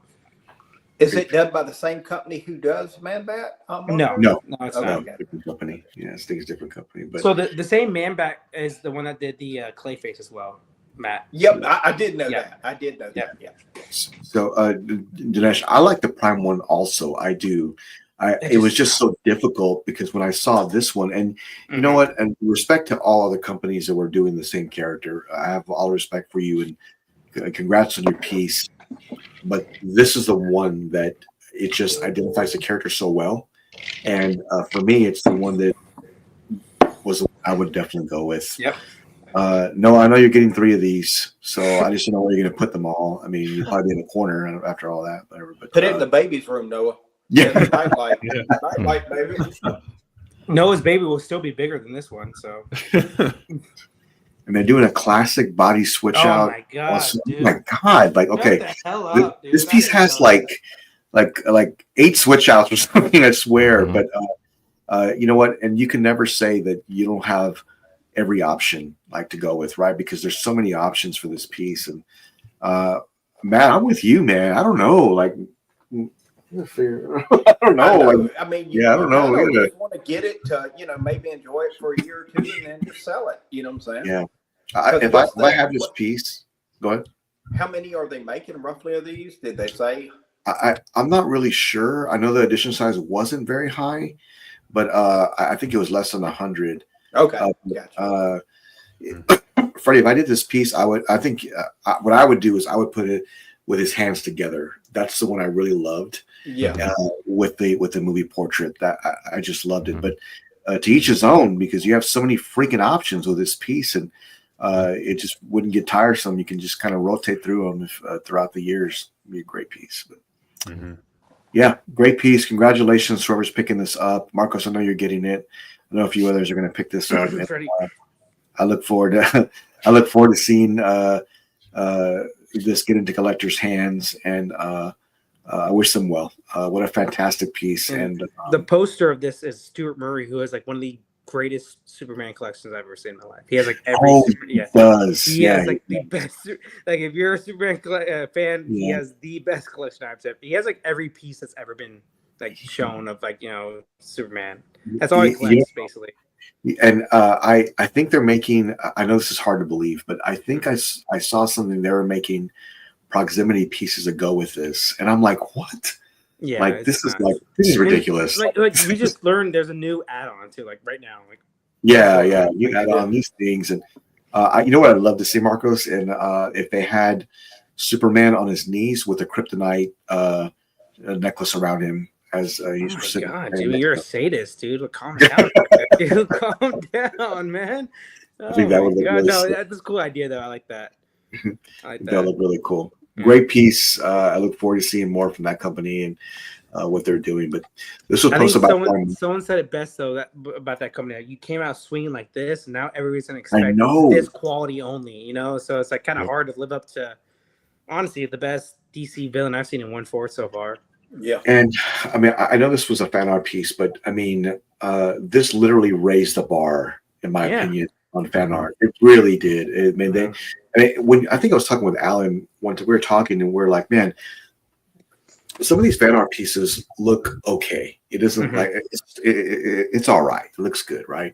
Is it done by the same company who does Man Bat? No, it's not. Okay. Different company. Yeah, I think it's a different company. But so the same Man Bat is the one that did the Clayface as well, Matt. Yep, I did know that. I did know that. Yeah. So, Dinesh, I like the Prime One also. I do. It was just so difficult because when I saw this one, and you know what, and respect to all other companies that were doing the same character, I have all respect for you and congrats on your piece. But this is the one that it just identifies the character so well, and for me, it's the one that was the one I would definitely go with. Yep. No, I know you're getting 3 of these, so I just don't know where you're going to put them all. I mean, you'll probably be in the corner after all that, whatever. But Put it in the baby's room, Noah. Yeah. Nightlight, nightlight, baby. Noah's baby will still be bigger than this one, so. And they're doing a classic body switch out. Oh my god! Dude. Oh my god! Like, okay, Shut the hell up, dude. this piece has like 8 switch outs or something. I swear, but you know what? And you can never say that you don't have every option like to go with, right? Because there's so many options for this piece. And Matt, I'm with you, man. I don't know, like. I don't know. I mean, I don't know. You just want to get it to, maybe enjoy it for a year or 2 and then just sell it. You know what I'm saying? Yeah. If I have this piece, go ahead. How many are they making roughly of these? Did they say? I'm not really sure. I know the edition size wasn't very high, but I think it was less than 100. Okay. Gotcha. Freddie, if I did this piece, what I would do is I would put it with his hands together. That's the one I really loved. Yeah. With the movie portrait, that I just loved it. But to each his own, because you have so many freaking options with this piece, and it just wouldn't get tiresome. You can just kind of rotate through them throughout the years. It'd be a great piece. But yeah, great piece. Congratulations, whoever's picking this up. Marcos, I know you're getting it. I know a few others are going to pick this up. I look forward to seeing this get into collectors' hands, and I wish them well. What a fantastic piece! And the poster of this is Stuart Murray, who has like one of the greatest Superman collections I've ever seen in my life. He has like every. He has like the best. Like if you're a Superman fan, he has the best collection I've seen. He has like every piece that's ever been like shown of Superman. That's all he collects basically. And I think they're making. I know this is hard to believe, but I think I saw something they were making proximity pieces that go with this, and I'm like, what? Yeah, Like this is ridiculous. Like we just learned there's a new add-on too, like right now. Like Yeah, you add on these things, and you know what I'd love to see, Marcos, and if they had Superman on his knees with a kryptonite necklace around him as he's oh my sitting. god, Jimmy, you're a sadist, dude. Like, calm down, dude. Calm down, man. I think that would look really no, sick. that's a cool idea though. I like that. I like That that. look really cool. Yeah. Great piece. I look forward to seeing more from that company and what they're doing. But this was I think posted by someone said it best though about that company. Like, you came out swinging like this, and now everybody's gonna expect know. this quality only. You know, so it's like kind of hard to live up to. Honestly, the best DC villain I've seen in 1/4 so far. Yeah. And I mean, I know this was a fan art piece, but I mean, this literally raised the bar, in my opinion, on fan art. It really did. I mean, when I think I was talking with Alan once, we were talking, and we're like, man, some of these fan art pieces look okay. It isn't like it's all right. It looks good, right?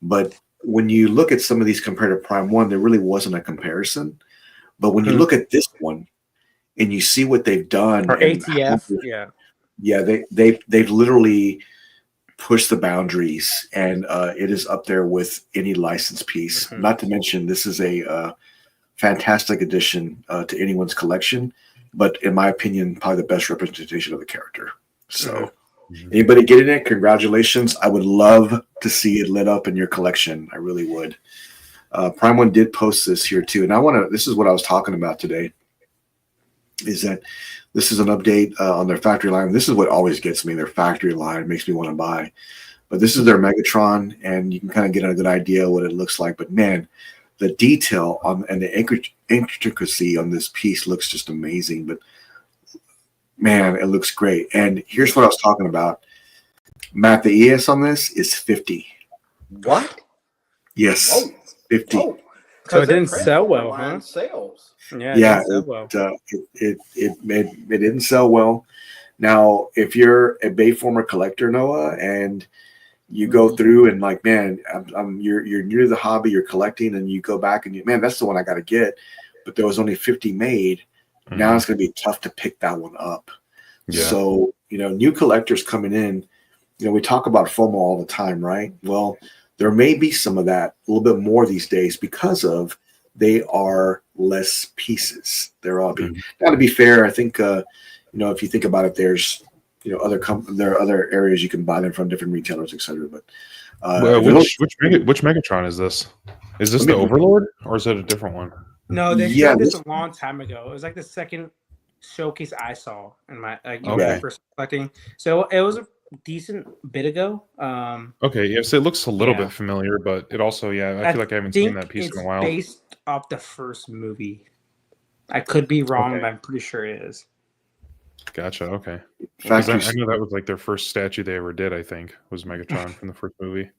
But when you look at some of these compared to Prime 1, there really wasn't a comparison. But when you look at this one and you see what they've done, Or ATF, they've literally pushed the boundaries, and it is up there with any licensed piece. Not to mention, this is a fantastic addition to anyone's collection, but in my opinion, probably the best representation of the character. So, anybody getting it? Congratulations! I would love to see it lit up in your collection. I really would. Prime One did post this here too, and I want to. This is what I was talking about today. Is that this is an update on their factory line? This is what always gets me. Their factory line makes me want to buy. But this is their Megatron, and you can kind of get a good idea what it looks like. But man, the detail on and the intricacy on this piece looks just amazing. But man, it looks great. And here's what I was talking about. Matt, the ES on this is 50. What? Yes, Whoa. 50. Whoa. So it didn't That sell well, Transformer huh? line Sells. Yeah, Yeah, it didn't sell well. it didn't sell well. Now, if you're a Bayformer collector, Noah, and you go through and like, man, you're new to the hobby, you're collecting, and you go back and man, that's the one I got to get. But there was only 50 made. Now it's going to be tough to pick that one up. Yeah. So, new collectors coming in, we talk about FOMO all the time, right? Well, there may be some of that a little bit more these days because of they are less pieces. They're all now, to be fair, I think if you think about it, there's there are other areas you can buy them from, different retailers, etc. But which Megatron is this? Is this the Overlord or is it a different one? No, they showed this a long time ago. It was like the second showcase I saw in my first collecting. So it was a decent bit ago. Okay, yes, it looks a little bit familiar, but it also, I feel like I haven't seen that piece in a while. Based off the first movie. I could be wrong, but I'm pretty sure it is. Gotcha. Okay. I know that was like their first statue they ever did. I think was Megatron from the first movie.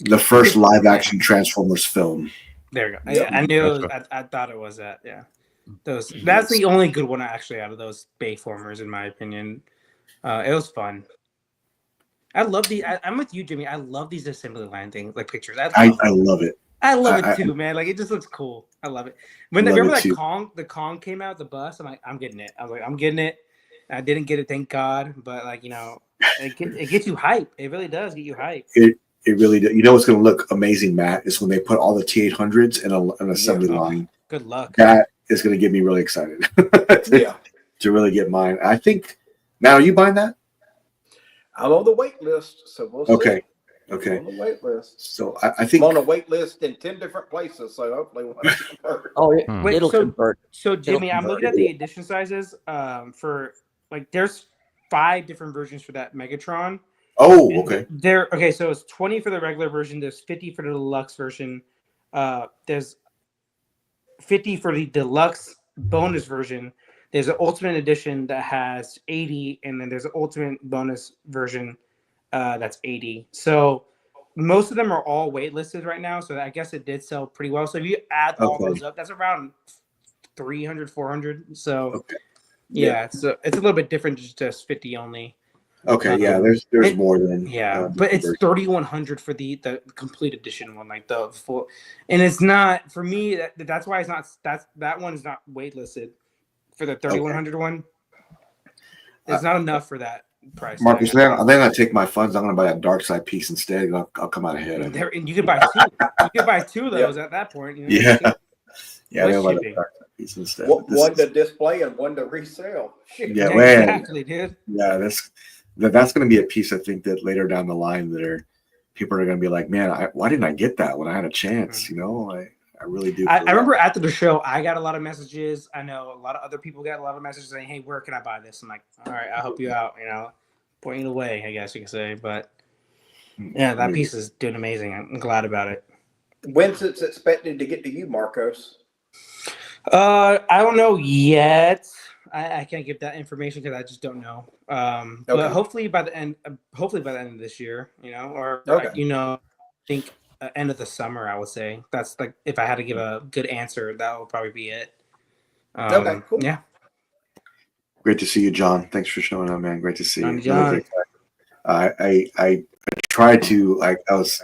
The first live-action Transformers film. There you go. Yeah, I knew. It was, I thought it was that. Yeah. That's the only good one actually out of those Bayformers, in my opinion. It was fun. I love these. I'm with you, Jimmy. I love these assembly line things, like pictures. I love it. I love it too, man. Like it just looks cool. I love it. Remember that the Kong came out, the bus. I'm like, I'm getting it. I was like, I'm getting it. I didn't get it, thank God. But like, it gets you hype. It really does get you hype. It really does. You know what's going to look amazing, Matt, is when they put all the T800s in an assembly line. Good luck. That is going to get me really excited. To really get mine. I think. Matt, are you buying that? I'm on the wait list, so we'll see. Okay. I'm on the wait list. So I think I'm on a wait list in 10 different places, so hopefully we'll convert. It'll convert. So Jimmy, I'm looking at the edition sizes for like there's 5 different versions for that Megatron. Oh, okay. So it's 20 for the regular version, there's 50 for the deluxe version. There's 50 for the deluxe bonus version. There's an ultimate edition that has 80, and then there's an ultimate bonus version that's 80. So most of them are all waitlisted right now. So I guess it did sell pretty well. So if you add all those up, that's around 300, 400. So so it's a little bit different, just 50 only. Okay, yeah, there's it- more than but it's version. 3,100 for the complete edition one, like the full, and it's not for me. That's why it's not. That one is not waitlisted for the 3,100 one. It's not enough for that price Marcus, tag. then I'm gonna take my funds. I'm gonna buy that Darkseid piece instead. And I'll come out ahead. There, and you could buy two. You could buy two of those at that point. You know? Yeah, yeah, Less they'll buy the shipping. Darkseid piece instead. One, But this one is- to display and one to resell. Shit. Yeah, Yeah, man. exactly, dude. yeah, that's gonna be a piece I think that later down the line that people are gonna be like, man, why didn't I get that when I had a chance? You know, I really do. I feel that. remember after the show, I got a lot of messages. I know a lot of other people got a lot of messages saying, "Hey, where can I buy this?" I'm like, "All right, I'll help you out." You know, pointing the way, I guess you could say. But yeah, that piece is doing amazing. I'm glad about it. When's it expected to get to you, Marcos? I don't know yet. I can't give that information because I just don't know. But Okay. hopefully by the end of this year, you know, or Okay. I think end of the summer. I would say that's like if I had to give a good answer, that would probably be it. Okay, cool. Yeah. Great to see you, John. Thanks for showing up, man. Great to see you. John. Really great. I tried to I was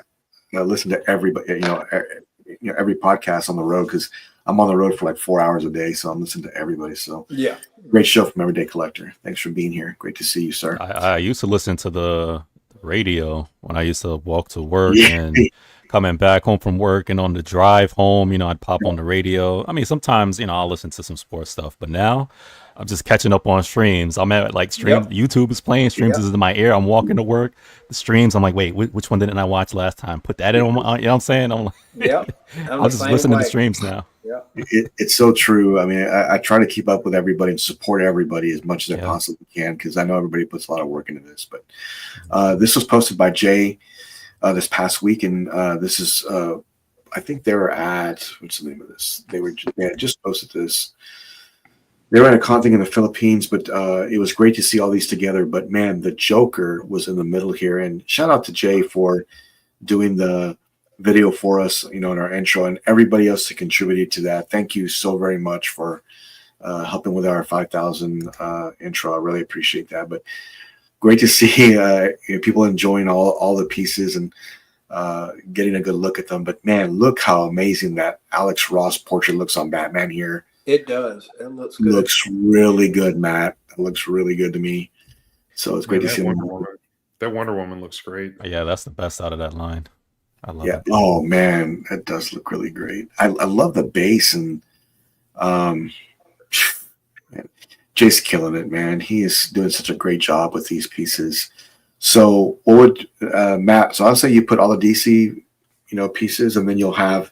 listen to everybody, every podcast on the road because I'm on the road for like 4 hours a day, so I'm listening to everybody. So Yeah. great show from Everyday Collector. Thanks for being here. Great to see you, sir. I used to listen to the radio when I used to walk to work Yeah. and coming back home from work, and on the drive home, I'd pop on the radio. I mean, sometimes, I'll listen to some sports stuff, but now I'm just catching up on streams. I'm at like streams. Yep. YouTube is playing, streams Yep. is in my ear. I'm walking to work. The streams, I'm like, wait, which one didn't I watch last time? Put that in on my, you know what I'm saying? I'm like, Yep. I'm just listening to streams now. Yeah. It's so true. I mean, I try to keep up with everybody and support everybody as much as I Yeah. possibly can because I know everybody puts a lot of work into this. But this was posted by Jay this past week, and this is I think they were at what's the name of this? They had just posted this. They were at a con thing in the Philippines, but it was great to see all these together. But man, the Joker was in the middle here, and shout out to Jay for doing the video for us, in our intro, and everybody else that contributed to that. Thank you so very much for helping with our 5,000 intro. I really appreciate that. But great to see people enjoying all the pieces and getting a good look at them. But man, look how amazing that Alex Ross portrait looks on Batman here. It does. It looks good. Looks really good, Matt. It looks really good to me. So it's great to that see Wonder him. Woman. That Wonder Woman looks great. Yeah, that's the best out of that line. I love Yeah. it. Oh man, that does look really great. I love the bass and man, Jay's killing it, man. He is doing such a great job with these pieces. So what would Matt? So I'll say you put all the DC, pieces, and then you'll have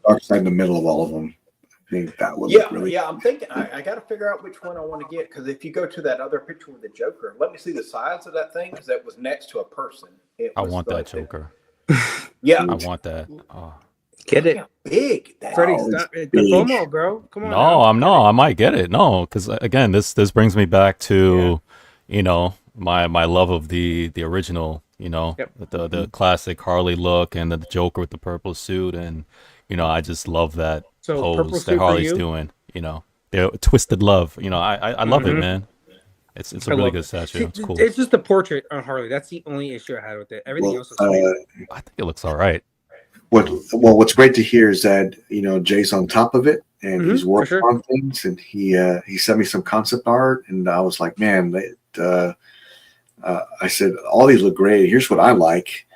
Darkseid in the middle of all of them. I think that would look really. Yeah. I'm thinking I got to figure out which one I want to get because if you go to that other picture with the Joker, let me see the size of that thing because that was next to a person. I want that Joker. Yeah. I want that. Oh. Get it, Big. That Freddie. is Stop it. big. The FOMO, bro. Come on. No, I might get it. No, because again, this brings me back to, my love of the original, Yep. the classic Harley look and the Joker with the purple suit, and I just love that So purple pose suit that for Harley's you? doing. The twisted love. I love it, Mhm. man. It's a I really love good it. statue. It's cool. It's just the portrait on Harley. That's the only issue I had with it. Everything else was sweet. I think it looks all right. What's great to hear is that Jay's on top of it and he's for working sure. on things, and he sent me some concept art, and I was like, man, I said all these look great. Here's what I like,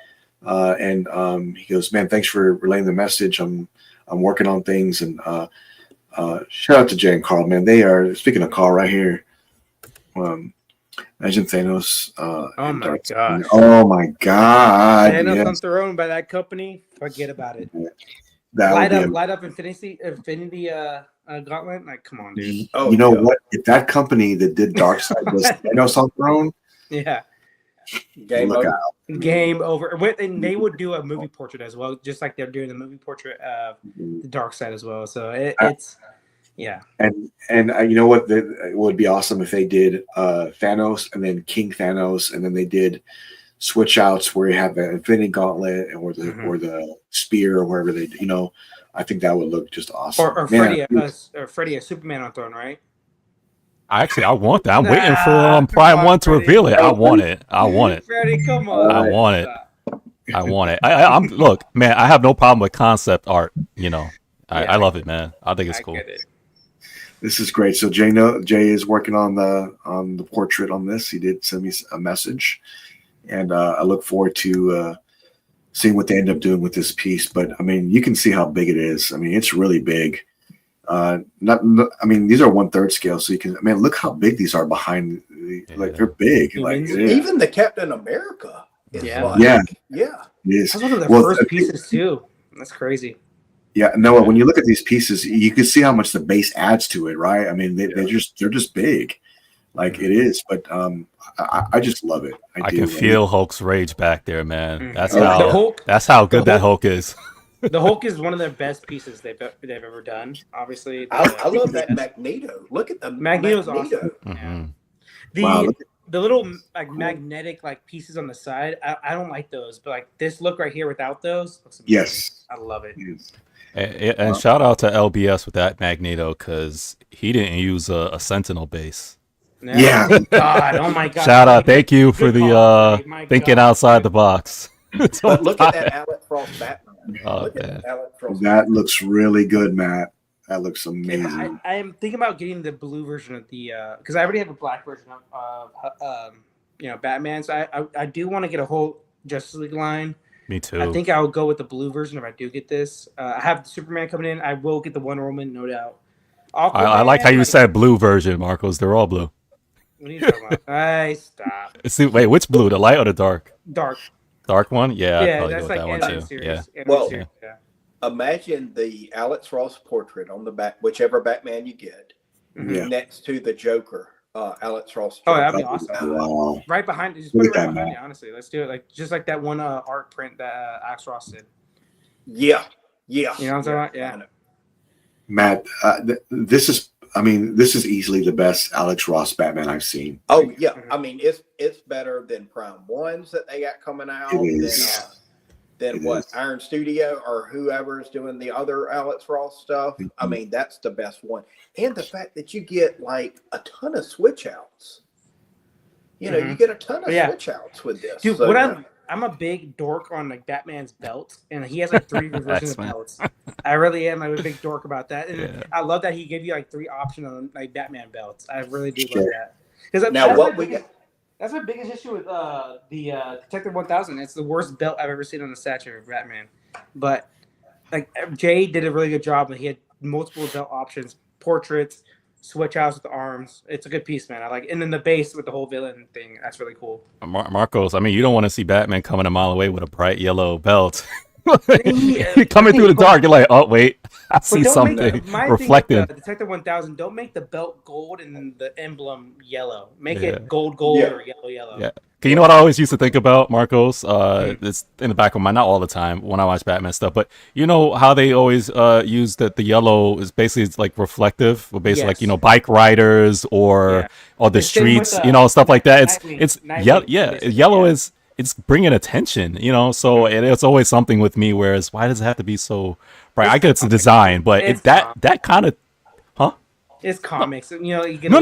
and he goes, man, thanks for relaying the message. I'm working on things, and shout out to Jay and Carl, man. They are, speaking of Carl right here. Imagine Thanos. Oh my gosh. Oh my God! Thanos Yes. on Throne by that company. Forget about it. That would be Light up Infinity Gauntlet. Like, come on, dude. Oh, you know yeah. what? If that company that did Darkseid was Thanos on Throne, Yeah. Game look over. out. Game over. And they would do a movie portrait as well, just like they're doing the movie portrait of the Darkseid as well. So it's yeah. And you know what? It would be awesome if they did Thanos and then King Thanos, and then they did switch outs where you have the Infinity Gauntlet or the spear or wherever they. I think that would look just awesome. Or Man, Freddy, Superman on Throne, right? I want that. I'm waiting for Come Prime on, 1 to Freddie. reveal it. I want it. I want it. Freddie, come on. I want it. Stop. I want it. I'm look, man. I have no problem with concept art. You know, Yeah, I love it, man. I think it's I cool. get it. This is great. So Jay is working on the portrait on this. He did send me a message, and I look forward to seeing what they end up doing with this piece. But I mean, you can see how big it is. I mean, it's really big. I mean, these are 1/3 scale, so you can. I mean, look how big these are behind. Like they're big. Like it is. Even the Captain America. Is Yeah. like, Yeah. Yeah. It is. That's one of the Well, first pieces too. That's crazy. Yeah, Noah, when you look at these pieces, you can see how much the base adds to it, right? I mean, they're just big, like it is. But I just love it. I can feel Hulk's rage back there, man. That's The how Hulk- that's how good the that Hulk- Hulk is. The Hulk is one of the best pieces they've ever done. Obviously, I love that Magneto. Look at the Magneto's Magneto. awesome. Mhm. The Wow, look the little like magnetic like pieces on the side, I don't like those, but like this look right here without those looks amazing. Yes. I love it. Yes. And shout out to LBS with that Magneto because he didn't use a Sentinel base. Yeah. God, oh my God. Shout out, thank you for Good the call, Freddie. My thinking God. outside the box. But look at that Alex Frost Batman. Oh, Look at man. that Alex Frost. That looks really good, Matt. That looks Yeah, amazing. I am thinking about getting the blue version of the because I already have a black version of Batman. So I do want to get a whole Justice League line. Me too. I think I'll go with the blue version if I do get this. I have the Superman coming in. I will get the Wonder Woman, no doubt. I like how you said blue version, Marcos. They're all blue. What are you talking about? Hey, stop. Wait, which blue? The light or the dark? Dark. Dark one? Yeah, I'd Yeah, probably that's go with like that one animated too. series. Yeah. Animated Well, series, yeah. Imagine the Alex Ross portrait on the back, whichever Batman you get, Mhm. Yeah. next to the Joker, Alex Ross. Oh, Joker. that'd be awesome. Wow. Right behind, just Look put it at right that, behind man. you. Honestly, let's do it. Like just like that one art print that Alex Ross did. Yeah. You know what I'm talking about? Yeah. I know. Matt, this is easily the best Alex Ross Batman I've seen. Oh yeah, Mhm. I mean it's better than Prime Ones that they got coming out. It is. Than It what is. Iron Studio or whoever's doing the other Alex Ross stuff. I Mhm. mean that's the best one, and the fact that you get like a ton of switch outs. You know, you get a ton of Yeah. switch outs with this. Dude, So, what yeah. I'm a big dork on like Batman's belt, and he has like 3 versions of X-Men. belts. I really am. I'm a big dork about that, and Yeah. I love that he gave you like 3 options on like Batman belts. I really do Sure. love that. Because Now what we got? that's my biggest issue with the Detective 1000. It's the worst belt I've ever seen on the statue of Batman. But like Jay did a really good job, and he had multiple belt options, portraits, switch outs with the arms. It's a good piece, man. I like, and then the base with the whole villain thing. That's really cool. Marcos, I mean, you don't want to see Batman coming a mile away with a bright yellow belt. Yeah. Coming through the dark, you're like, oh wait, I But see don't something make my reflecting. thing with the Detective 1000. Don't make the belt gold and then the emblem yellow. Make Yeah. it gold or yellow. Yeah. You know what I always used to think about, Marcos? It's in the back of my mind, not all the time when I watch Batman stuff, but you know how they always use that the yellow is basically like reflective, or basically like, Yes. you know, bike riders or the The same with, streets, you know, stuff like that. Nightwing, Yellow yeah. is it's bringing attention, you know. So it's always something with me. Whereas why does it have to be so bright? I get it's the design, but It's that kind of It's comics. You know, you get no.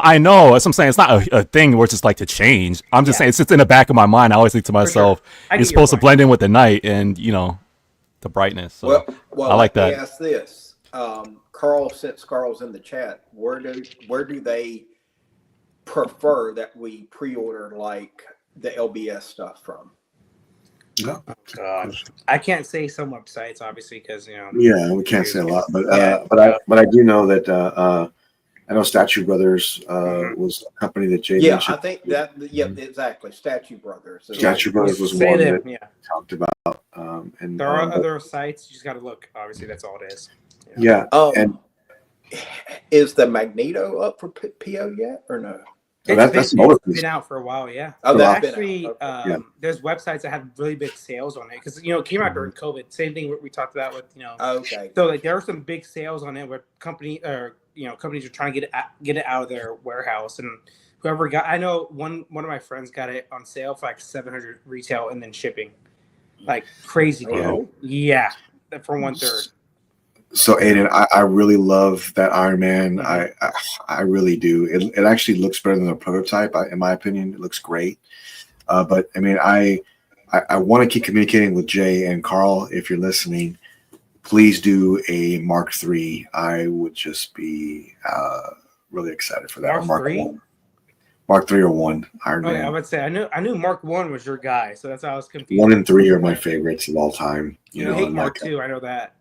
I know. That's what I'm saying. It's not a thing where it's just like to change. I'm just saying it's just in the back of my mind. I always think to myself, I you're get your supposed to point. blend in with the night and you know the brightness. So Well, I like let me that. ask this, Carl. Since Carl's in the chat, where do they prefer that we pre-order like the LBS stuff from? No. God, I can't say some websites obviously because you know. Yeah, we can't say a lot, but Yeah. but I do know that I know Statue Brothers was a company that Jay Yeah, mentioned. I think that. Yeah, exactly. Statue Brothers. Statue Brothers was Say one them, that yeah. talked about, and There are other sites. You just got to look. Obviously, that's all it is. yeah, and Is the Magneto up for PO yet or no? So that's another It's piece. been out for a while, yeah. Oh, that's been Actually, out. Okay. there's websites that have really big sales on it because you know it came out during COVID. Same thing we talked about with you know. Okay. So like there are some big sales on it where companies are trying to get it out of their warehouse, and whoever got, I know one of my friends got it on sale for like 700 retail and then shipping, like crazy deal. Oh. Yeah, for 1/3. So Aiden, I really love that Iron Man. I really do. It actually looks better than the prototype, in my opinion. It looks great. But I mean, I want to keep communicating with Jay and Carl. If you're listening, please do a Mark III. I would just be really excited for that. Mark III? Mark III or 1 Iron Okay, Man. I would say I knew Mark 1 was your guy, so that's why I was confused. 1 and 3 are my favorites of all time. You hate Mark 2, I know that.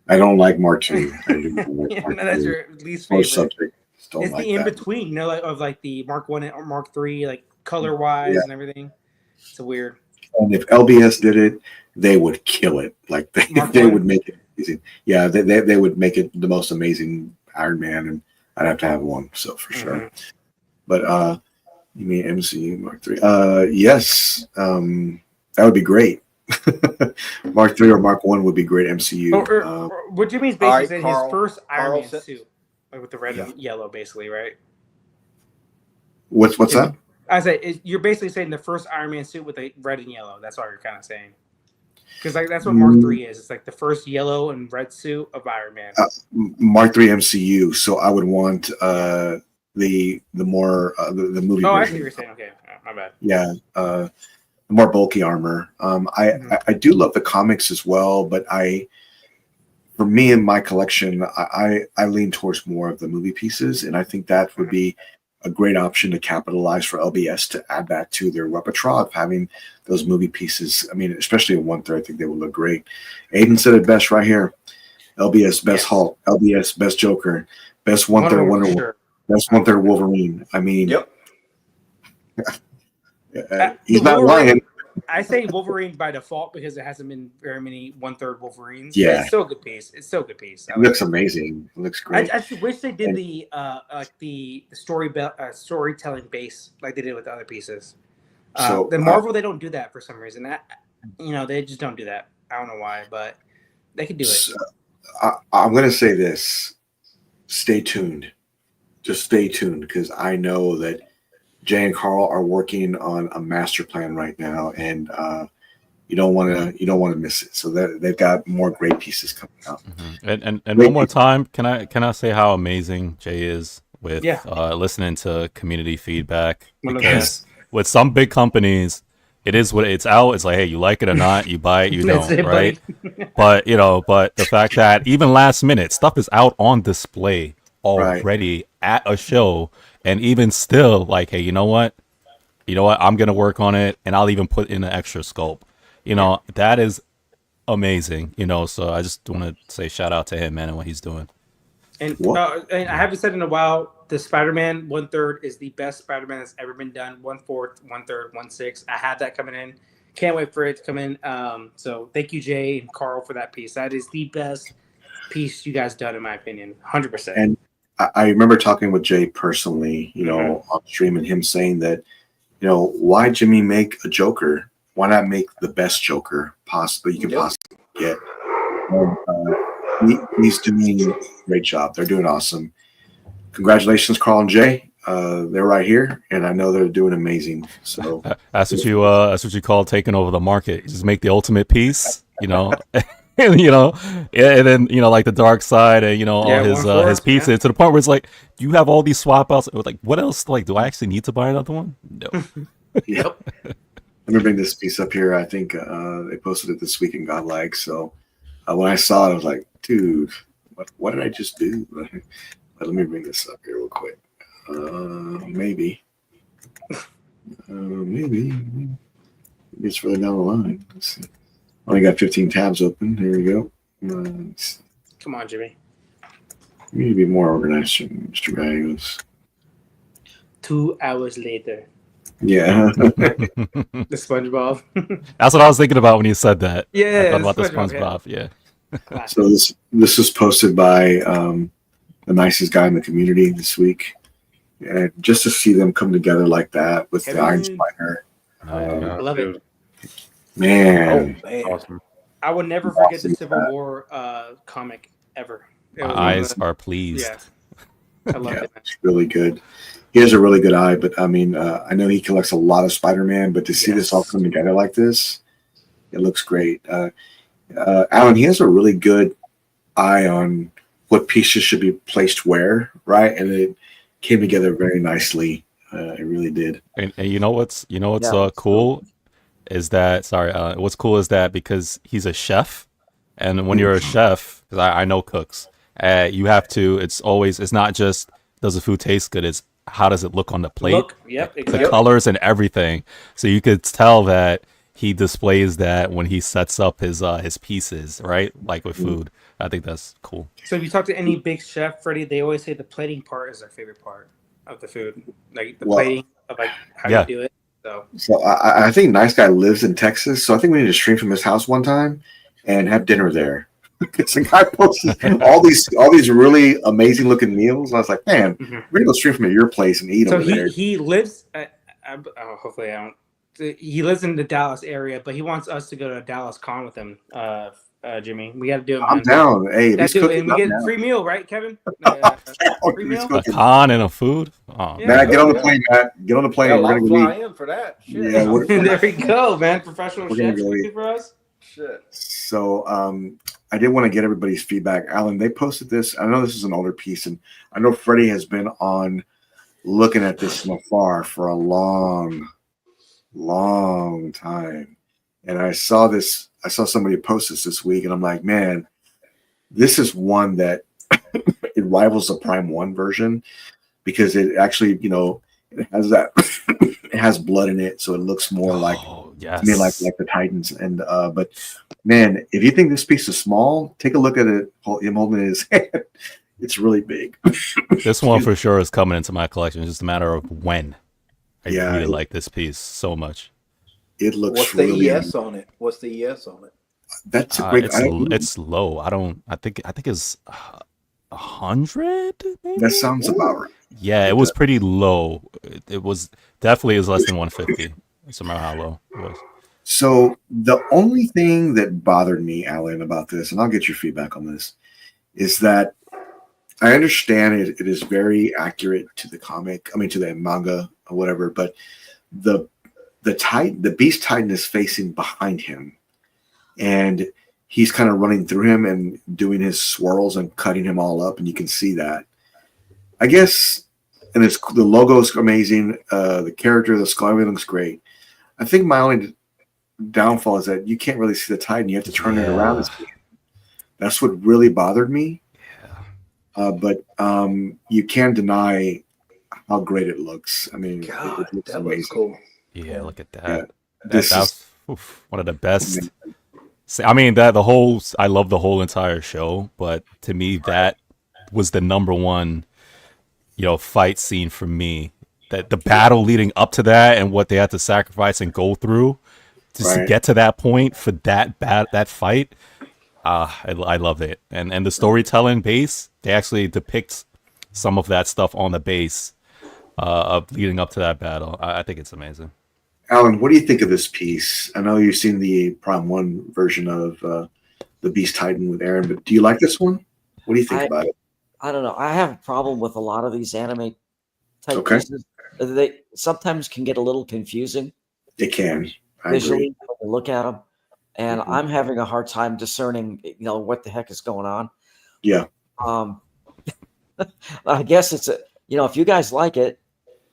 I don't like Mark II. I do not like Yeah, Mark that's II. your least favorite. Subject. It's the in between, of like the Mark 1 and Mark 3, like color wise and everything. It's weird. And if LBS did it, they would kill it. Like they would make it amazing. Yeah, they would make it the most amazing Iron Man, and I'd have to have one. So for sure. But you mean MCU Mark III? Yes, that would be great. Mark III or Mark 1 would be great MCU. What Jimmy's basically saying, Carl, his first Iron Man Carl suit, like with the red and yellow, basically, right? What's that? I say you're basically saying the first Iron Man suit with the red and yellow. That's what you're kind of saying, because like that's what Mark III is. It's like the first yellow and red suit of Iron Man. Mark III MCU. So I would want the more the movie. Oh, version. I see what you're saying. Okay, my bad. Yeah, the more bulky armor. I do love the comics as well, but for me in my collection, I lean towards more of the movie pieces, and I think that would be a great option to capitalize for LBS to add that to their repertoire of having those movie pieces. I mean, especially in 1/3, I think they would look great. Aiden said it best right here. LBS best Hulk, LBS best Joker, best 1/3 Wonder Woman, best 1/3 Wolverine. I mean, he's not lying. I say Wolverine by default because it hasn't been very many 1/3 Wolverines. Yeah, it's still a good piece. It's still a good piece. It looks amazing. It looks great. I just wish they did the storytelling base like they did with the other pieces. The Marvel, they don't do that for some reason. They just don't do that. I don't know why, but they could do it. I'm going to say this: stay tuned. Just stay tuned, because I know that Jay and Carl are working on a master plan right now, and you don't want to miss it. So they've got more great pieces coming out. And one more time, can I say how amazing Jay is with listening to community feedback? Because with some big companies, it is what it's out. It's like, hey, you like it or not, you buy it, you don't, right? But the fact that even last minute stuff is out on display already at a show. And even still, like, hey, you know what? I'm gonna work on it, and I'll even put in an extra sculpt. That is amazing. So I just want to say shout out to him, man, and what he's doing. And I haven't said in a while, the Spider-Man 1/3 is the best Spider-Man that's ever been done. 1/4, 1/3, 1/6. I had that coming in. Can't wait for it to come in. So thank you, Jay and Carl, for that piece. That is the best piece you guys done, in my opinion, 100%. And I remember talking with Jay personally, on stream, and him saying that, why Jimmy make a Joker? Why not make the best Joker possibly you can possibly get? And, he's doing a great job. They're doing awesome. Congratulations, Carl and Jay. They're right here, and I know they're doing amazing. So that's what you call taking over the market. You just make the ultimate piece, and then like the Darkseid and all his pieces to the point where it's like you have all these swap outs. Like, what else? Like, do I actually need to buy another one? No. Yep. Let me bring this piece up here. I think they posted it this week in Godlike. So when I saw it, I was like, dude, what did I just do? Let me bring this up here real quick. Maybe it's further down the line. Let's see. Only got 15 tabs open. Here we go. Come on, Jimmy. You need to be more organized, Mr. Gallegos. 2 hours later. Yeah. The SpongeBob. That's what I was thinking about when you said that. Yeah. I thought about the SpongeBob. Yeah. So this was posted by the nicest guy in the community this week. And just to see them come together like that with the Iron Spider. I love it. Man. Awesome. I will never forget the Civil War comic ever. My eyes are pleased. Yeah. I love it. It's really good. He has a really good eye, but I mean, I know he collects a lot of Spider-Man, but to see this all come together like this, it looks great. Alan, he has a really good eye on what pieces should be placed where, right? And it came together very nicely. It really did. And you know what's Yeah. cool is that what's cool is that because he's a chef, and when you're a chef, because I know cooks, you have to. It's not just does the food taste good. It's how does it look on the plate, Yep, the exactly. colors and everything. So you could tell that he displays that when he sets up his pieces, right? Like with food. I think that's cool. So if you talk to any big chef, Freddie, they always say the plating part is their favorite part of the food, like the Well, plating of like how yeah. you do it. So So I think Nice Guy lives in Texas, so I think we need to stream from his house one time and have dinner there. Because the guy posts all these really amazing looking meals. I was like, man, we're gonna go stream from your place and eat so over there. he lives. Hopefully, I don't. He lives in the Dallas area, but he wants us to go to Dallas Con with him. Jimmy, we got to do it. Man. I'm down. Hey, if That's he's it, cooking, and we I'm get down. free meal, right, Kevin? Free He's meal. A cooking. con and a food. Oh, Yeah. Matt, get on the plane, Matt. Get on the plane. Hell, We're I'll gonna fly go eat. in for that. Shit. Yeah, There we go, man. Professional We're gonna chefs go cooking eat. for us. Shit. So I did want to get everybody's feedback. Alan, they posted this. I know this is an older piece, and I know Freddie has been on looking at this from afar for a long time. And I saw somebody post this week, and I'm like, man, this is one that it rivals the Prime 1 version because it actually, it has that it has blood in it, so it looks more like yes. to me like the Titans. And but man, if you think this piece is small, take a look at it. Him holding it in his hand. It's really big. This one for sure is coming into my collection. It's just a matter of when. I Yeah. really like this piece so much. It looks What's the really ES on it? What's the ES on it? That's a great. It's low. I think it's 100. Maybe? That sounds about right. Yeah, it was pretty low. It was definitely is less than 150. That's about how low it was. So the only thing that bothered me, Alan, about this, and I'll get your feedback on this, is that I understand it is very accurate to the comic. I mean, to the manga or whatever. But the Beast Titan is facing behind him, and he's kind of running through him and doing his swirls and cutting him all up, and you can see that. I guess, and the logo is amazing. The character, the skull, everything looks great. I think my only downfall is that you can't really see the Titan. You have to turn it around. That's what really bothered me. But you can't deny how great it looks. I mean, God, it looks that amazing. looks cool. Yeah, look at that. Yeah. That's one of the best. I mean, I love the whole entire show, but to me, that was the number one, fight scene for me. That the battle leading up to that and what they had to sacrifice and go through just to get to that point for that fight. I love it, and the storytelling base, they actually depict some of that stuff on the base of leading up to that battle. I think it's amazing. Alan, what do you think of this piece? I know you've seen the Prime 1 version of the Beast Titan with Aaron, but do you like this one? What do you think about it? I don't know. I have a problem with a lot of these anime type Okay. pieces. They sometimes can get a little confusing They can. I visually agree. when you look at them, and I'm having a hard time discerning, what the heck is going on. Yeah. I guess it's if you guys like it,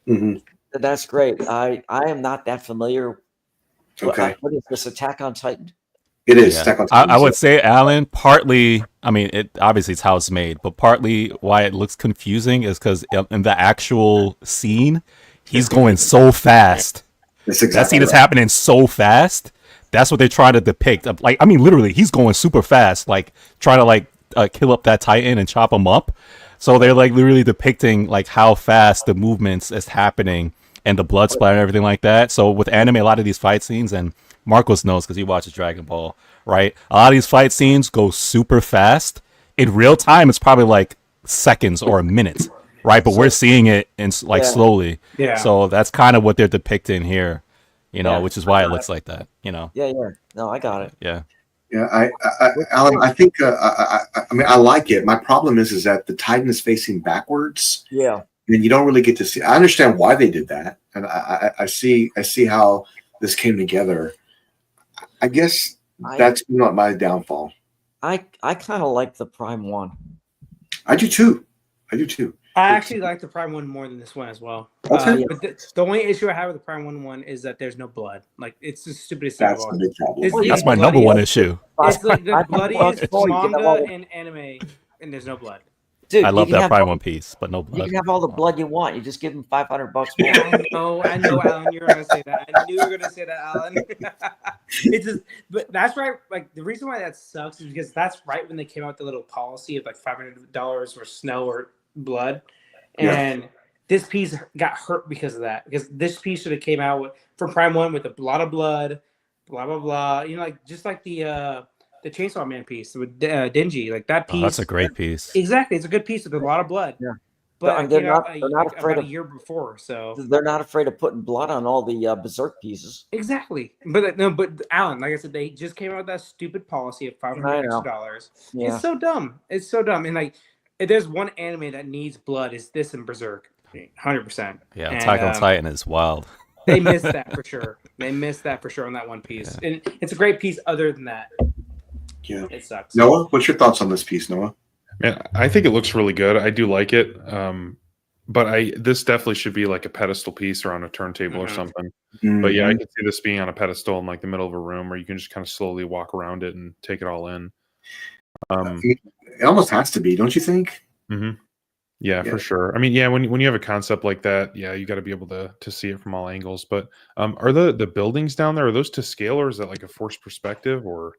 Mhm. then that's great. I am not that familiar. Okay. What is this, Attack on Titan? It is. Yeah. Attack on I Titan. would say, Alan, partly, I mean, it obviously it's how it's made, but partly why it looks confusing is because in the actual scene, he's going so fast. That's That exactly scene is right. happening so fast. That's what they're trying to depict. Like, I mean, literally, he's going super fast, like trying to kill up that Titan and chop him up. So they're like literally depicting like how fast the movements is happening and the blood splatter and everything like that. So with anime, a lot of these fight scenes, and Marcos knows because he watches Dragon Ball, right? A lot of these fight scenes go super fast. In real time, it's probably like seconds or a minute, right? But we're seeing it in slowly. Yeah. So that's kind of what they're depicting here, Yeah. which is why it looks like that, Yeah. No, I got it. Yeah. Yeah, Alan, I think I mean I like it. My problem is that the Titan is facing backwards, Yeah. and you don't really get to see. I understand why they did that, and I see how this came together. I guess that's not my downfall. I kind of like the Prime one. I do too. I actually like the Prime one more than this one as well. Okay. But the only issue I have with the Prime one is that there's no blood. Like, it's the stupidest thing of That's all. the big problem. It's That's the my number one bloodiest- issue. It's like the bloodiest Toys, you have all manga the- and anime, and there's no blood. Dude, I you love can that have Prime all- One Piece, but no You blood. can have all the blood you want. You just give them $500 more. I know, Alan. You were gonna say that. I knew you were gonna say that, Alan. It's just, but that's right. Like, the reason why that sucks is because that's right when they came out with the little policy of like $500 for snow or blood, and this piece got hurt because of that. Because this piece should have came out from Prime One with a lot of blood, blah blah blah. You know, like just like the Chainsaw Man piece with Dingy, like that piece. Oh, that's a great piece. Exactly, it's a good piece with a lot of blood. Yeah. But And they're you know, not afraid about of- a year before, so They're not afraid of putting blood on all the Berserk pieces. exactly. But no, but Alan, like I said, they just came out with that stupid policy of $500. Yeah. It's so dumb. It's so dumb. And like, if there's one anime that needs blood, it's this and Berserk, 100%. Yeah, And, Attack on Titan is wild. They missed that for sure. They missed that for sure on that one piece, and it's a great piece. Other than that, Yeah. it sucks. Noah, what's your thoughts on this piece, Noah? Man, I think it looks really good. I do like it. But this definitely should be like a pedestal piece or on a turntable or something. But yeah, I can see this being on a pedestal in like the middle of a room where you can just kind of slowly walk around it and take it all in. It almost has to be, don't you think? Yeah, for sure. I mean, yeah, when you have a concept like that, yeah, you got to be able to see it from all angles. But are the buildings down there, are those to scale, or is that like a forced perspective, or?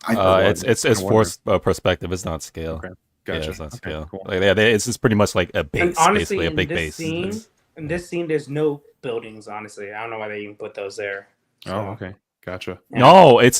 It's forced perspective. It's not scale. Okay, gotcha. Yeah, it's not scale. Cool. Like, it's just pretty much like a base, And honestly, basically a in big this base. scene, in this scene, there's no buildings. Honestly, I don't know why they even put those there. Oh, okay, gotcha. No, it's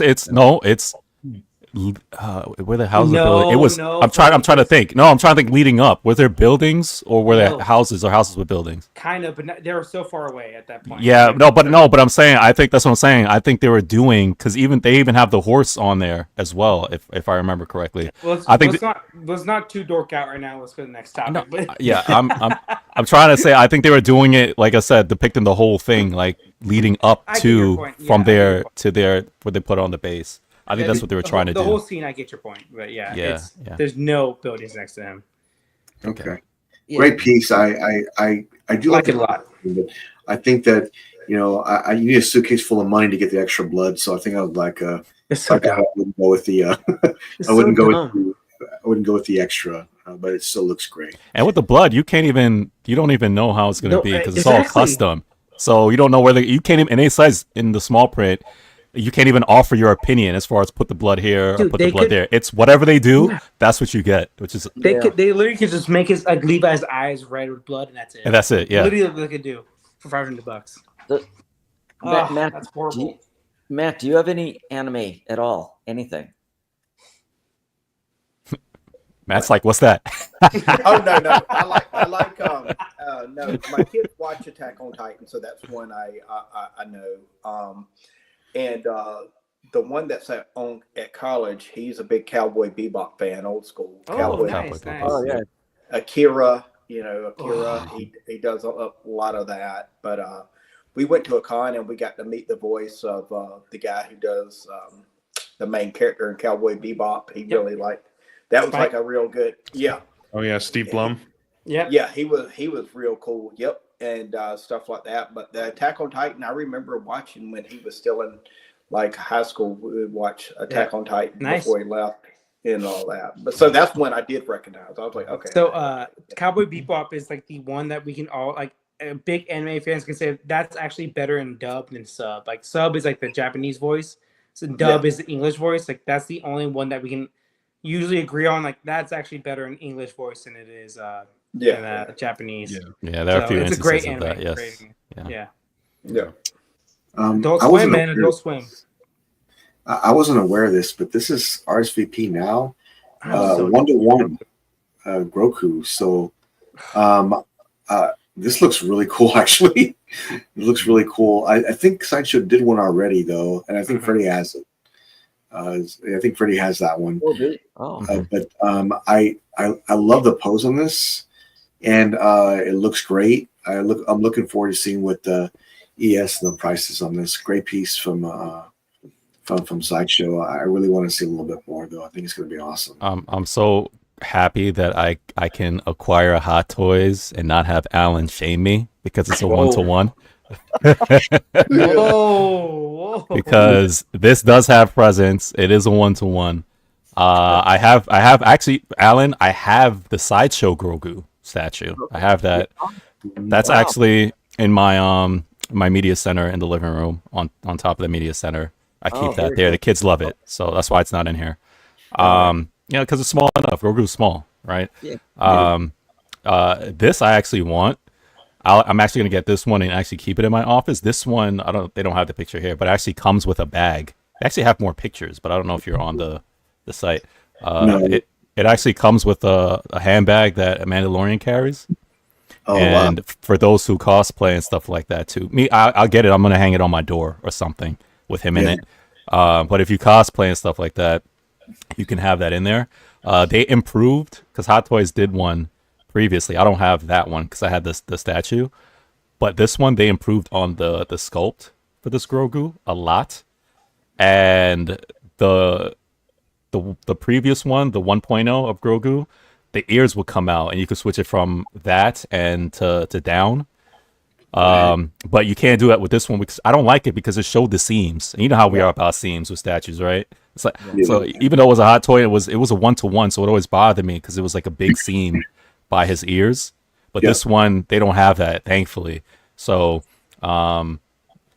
where the houses are building. It was. No, I'm trying to think. No, I'm trying to think. Leading up, were there buildings or were there houses or houses with buildings? Kind of, but they were so far away at that point. Yeah, but I'm saying. I think that's what I'm saying. I think they were doing because they even have the horse on there as well, if I remember correctly. Well, let's not too dork out right now. Let's go to the next topic. No, but... yeah, I'm trying to say. I think they were doing it, like I said, depicting the whole thing, like leading up to from there to there where they put on the base. I think that's what they were trying to do. The whole scene, I get your point, but there's no buildings next to him. Okay, great piece. I do like it a lot. But I think that I need a suitcase full of money to get the extra blood, so I think I would like I wouldn't go with the I wouldn't go with the extra, but it still looks great. And with the blood, you don't even know how it's going to be because it's all custom. So you don't know whether you can't even, and it says in the small print, you can't even offer your opinion as far as put the blood here or put the blood there. It's whatever they do, that's what you get, which is they literally could just make his Levi's eyes red with blood, and that's it. And that's it. Yeah, literally what they could do for $500. Matt, that's horrible. Matt, do you have any anime at all? Anything? Matt's like, what's that? Oh no, I like no. My kids watch Attack on Titan, so that's one I know. And the one that's at college, he's a big Cowboy Bebop fan, old school Cowboy. Nice. Oh yeah, Akira. He does a lot of that. But we went to a con and we got to meet the voice of the guy who does the main character in Cowboy Bebop. He really liked. That was like a real good, Oh yeah, Steve Blum. Yeah, he was real cool. Yep, and stuff like that. But the Attack on Titan, I remember watching when he was still in like high school. We would watch Attack on Titan before he left and all that. But so that's when I did recognize. I was like, okay. So Cowboy Bebop is like the one that we can all like. Big anime fans can say that's actually better in dub than sub. Like sub is like the Japanese voice, so dub is the English voice. Like that's the only one that we can usually agree on. Like that's actually better in English voice than it is in Japanese. Yeah, there are a few it's instances a great of that. anime. Yes. Yeah. Adult Swim, man. Adult Swim. I wasn't aware of this, but this is RSVP now. 1-to-1 Groku. So this looks really cool, actually. It looks really cool. I think Sideshow did one already, though, and I think Freddie has it. I think Freddie has that one. But I love the pose on this, and it looks great. I'm looking forward to seeing what the ES and the prices on this. Great piece from from Sideshow. I really want to see a little bit more though. I think it's going to be awesome. I'm so happy that I can acquire Hot Toys and not have Alan shame me because it's a Whoa. 1-to-1. Whoa. Because this does have presence. It is a 1-to-1. I have actually, Alan, I have the Sideshow Grogu statue. I have that. That's Wow. actually in my my media center in the living room on top of the media center. I keep Oh, that very there. cool. The kids love it, so that's why it's not in here. Yeah, because it's small enough. Grogu's small, right? Yeah. This I actually want. I'm actually gonna get this one and actually keep it in my office. This one, they don't have the picture here, but it actually comes with a bag. They actually have more pictures, but I don't know if you're on the site. No. It actually comes with a handbag that a Mandalorian carries. Oh And wow. for those who cosplay and stuff like that too, I'll get it. I'm gonna hang it on my door or something with him in Yeah. it. But if you cosplay and stuff like that, you can have that in there. They improved because Hot Toys did one previously. I don't have that one because I had the statue, but this one they improved on the sculpt for this Grogu a lot, and the previous one, the 1.0 of Grogu, the ears would come out and you could switch it from that and to down. But you can't do that with this one because I don't like it because it showed the seams. And you know how we are about seams with statues, right? It's like Yeah. so even though it was a Hot Toy, it was a 1-to-1, so it always bothered me because it was like a big seam by his ears. But Yeah. this one, they don't have that, thankfully. So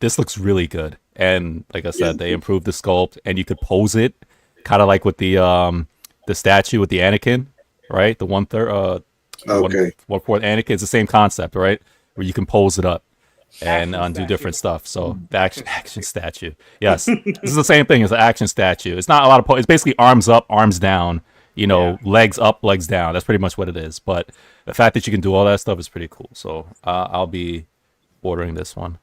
this looks really good. And like I said, they improved the sculpt and you could pose it kind of like with the statue with the Anakin, right? The 1/3 Okay. 1/4 Anakin. It's the same concept, right? Where you can pose it up and Action do statue. different stuff. So the action statue. Yes, this is the same thing as an action statue. It's not a lot of it's basically arms up, arms down. You know, legs up, legs down. That's pretty much what it is. But the fact that you can do all that stuff is pretty cool. So I'll be ordering this one.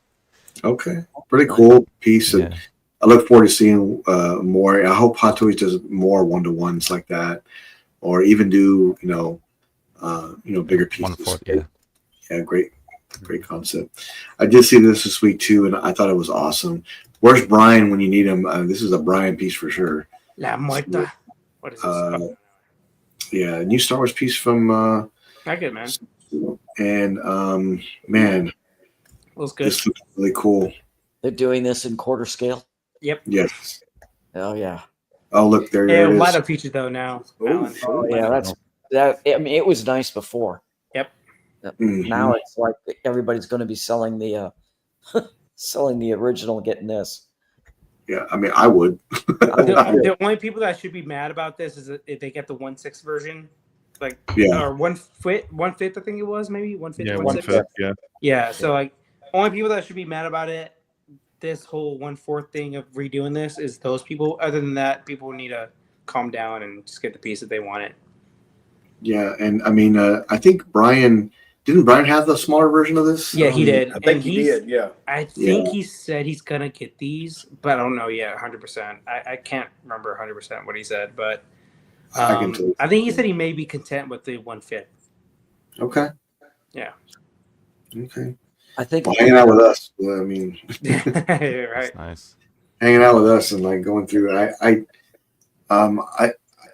Okay. Pretty cool piece. And Yeah. I look forward to seeing more. I hope Hot Toys does more 1-to-1s like that, or even do bigger pieces. 1/4, yeah. Yeah, great concept. I did see this week too, and I thought it was awesome. Where's Brian when you need him? This is a Brian piece for sure. La Muerta. What is this? Yeah, new Star Wars piece from Not good, man. and man, Looks good. this looks really cool. They're doing this in quarter scale. Yep. Yes. Oh yeah. Oh look, there Yeah, it is. light up feature though now. Alan. Oh yeah. That's that. I mean, it was nice before. Yep. Mhm. Now it's like everybody's going to be selling the selling the original, getting this. Yeah, I mean, I would. The only people that should be mad about this is if they get the 1/6 version, like Yeah. or 1/5, I think it was maybe 1/5. Yeah, 1/6. 1/5. Yeah. Yeah, so like only people that should be mad about it, this whole 1/4 thing of redoing this is those people. Other than that, people need to calm down and just get the piece that they wanted. Yeah, and I mean, I think didn't Brian have the smaller version of this? Yeah, he did. I think he did. Yeah. I think he said he's gonna get these, but I don't know yet 100%. I can't remember 100% what he said, but I can tell you. I think he said he may be content with the 1/5. Okay. Yeah. Okay. I think Well, hanging out with us. I mean, Right. That's nice. hanging out with us and like going through.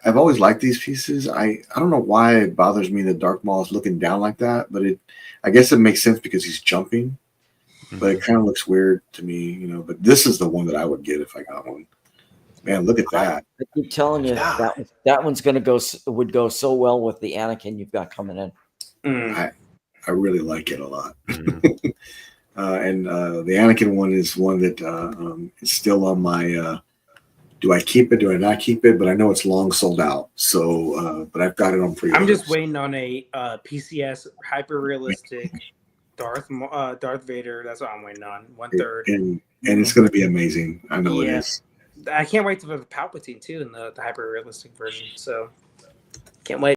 I've always liked these pieces. I don't know why it bothers me that Dark Maul is looking down like that, but I guess it makes sense because he's jumping. But it kind of looks weird to me, But this is the one that I would get if I got one. Man, look at that. I keep telling you that one's going to would go so well with the Anakin you've got coming in. Mm. I really like it a lot. Mhm. And the Anakin one is one that is still on my. Do I keep it? Do I not keep it? But I know it's long sold out. So, but I've got it on pre-order. I'm just waiting on a PCS hyper realistic Darth Vader. That's what I'm waiting on. 1/3. And it's going to be amazing. I know it Yeah. is. I can't wait to have Palpatine too in the hyper realistic version. So can't wait.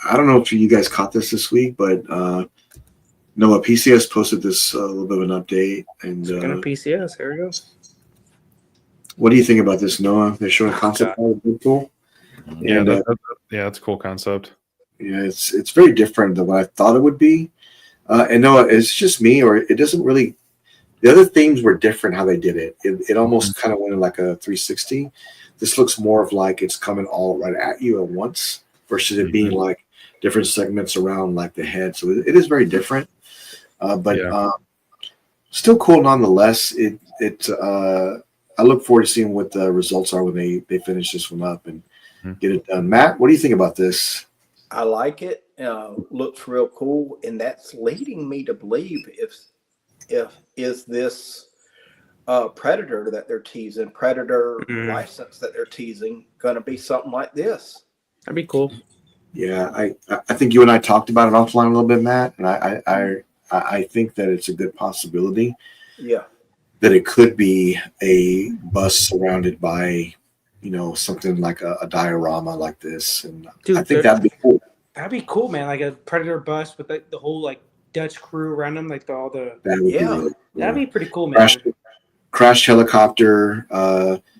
I don't know if you guys caught this week, but Noah PCS posted this a little bit of an update. And Gonna PCS. Here we go. what do you think about this, Noah? They're showing concept art of Deadpool. Yeah, And, that's a cool concept. yeah, it's very different than what I thought it would be. And Noah, it's just me, or it The other themes were different how they did it. It almost kind of went in like a 360. This looks more of like it's coming all right at you at once versus it being like different segments around like the head. So it is very different, but still cool nonetheless. I look forward to seeing what the results are when they finish this one up and get it done. Matt, what do you think about this? I like it. Looks real cool, and that's leading me to believe if is this Predator that they're teasing, Predator license that they're teasing, going to be something like this? That'd be cool. Yeah, I think you and I talked about it offline a little bit, Matt, and I think that it's a good possibility. Yeah, that it could be a bus surrounded by, something like a diorama like this, and Dude, I think that'd be cool. That'd be cool, man. Like a Predator bus with the whole like Dutch crew around them, like all the. That would be really cool. That'd be pretty cool, man. Crashed helicopter.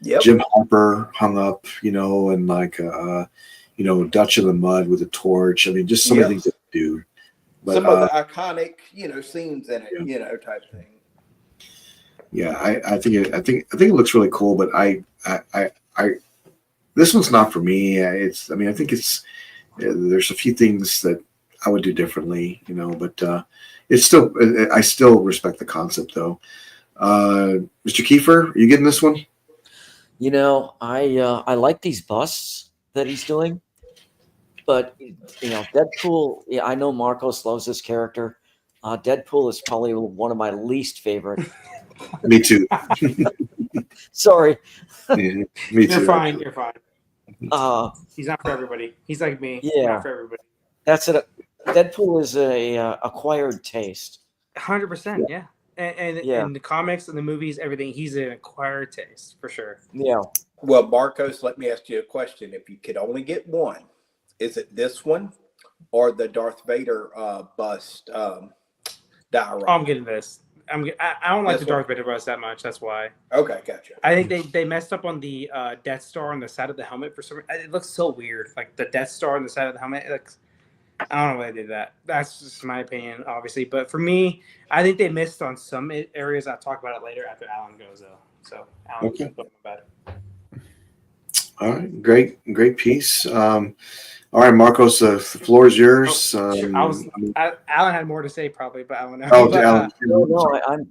Yep. Jim Harper hung up, and like Dutch in the mud with a torch. I mean, just some of the things that they do. But, some of the iconic, scenes in it, type thing. Yeah, I think it looks really cool, but I this one's not for me. I think there's a few things that I would do differently, but it's still, I still respect the concept though. Mr. Kiefer, are you getting this one? I like these busts that he's doing, but Deadpool. Yeah, I know Marcos loves this character. Deadpool is probably one of my least favorite. Me too. Sorry. Yeah, me too. You're fine. You're fine. He's not for everybody. He's like me. Yeah. Not for everybody. That's it. Deadpool is a acquired taste. 100%. Yeah. And in the comics and the movies, everything, he's an acquired taste for sure. Yeah. Well, Marcos, let me ask you a question. If you could only get one, is it this one or the Darth Vader bust diorama? I'm getting this. I don't like the Darth Vader bust that much. That's why. Okay, gotcha. I think they messed up on the Death Star on the side of the helmet for some reason. It looks so weird. Like the Death Star on the side of the helmet. It looks, I don't know why they did that. That's just my opinion, obviously. But for me, I think they missed on some areas. I'll talk about it later after Alan goes, though. So, Alan, keep going about it. All right, great piece. All right, Marcos, the floor is yours. Sure. Alan had more to say probably, but I don't know. Oh, but, Alan. No,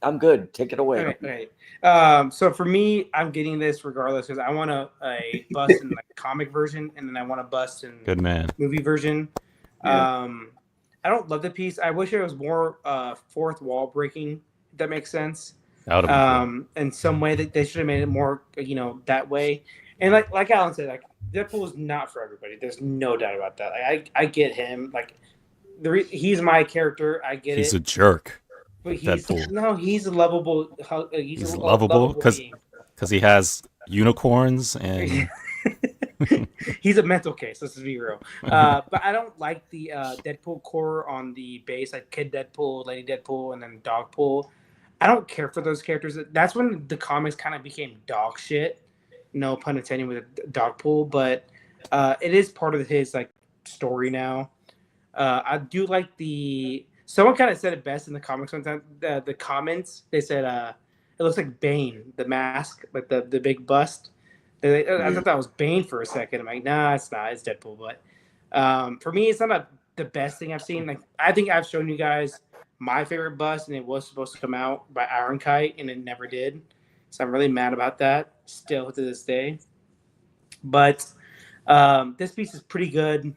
I'm good. Take it away. Okay. So for me, I'm getting this regardless because I want a bust in the comic version, and then I want a bust in Good man. movie version. Yeah. I don't love the piece. I wish it was more fourth wall breaking. If that makes sense. In some way that they should have made it more, that way. And like Alan said, like Deadpool is not for everybody. There's no doubt about that. Like I get him. Like he's my character. I get He's it. a jerk. But Deadpool. He's lovable. He's lovable because he has unicorns and he's a mental case. Let's just be real. But I don't like the Deadpool core on the base, like Kid Deadpool, Lady Deadpool, and then Dogpool. I don't care for those characters. That's when the comics kind of became dog shit. No pun intended with Dogpool, but it is part of his like story now. I do like someone kind of said it best in the comics one time. The comments, they said it looks like Bane, the mask, like the big bust. I thought that was Bane for a second. I'm like, nah, it's not. It's Deadpool. But for me, it's not the best thing I've seen. Like I think I've shown you guys my favorite bust, and it was supposed to come out by Iron Kite, and it never did. So I'm really mad about that still to this day. But this piece is pretty good.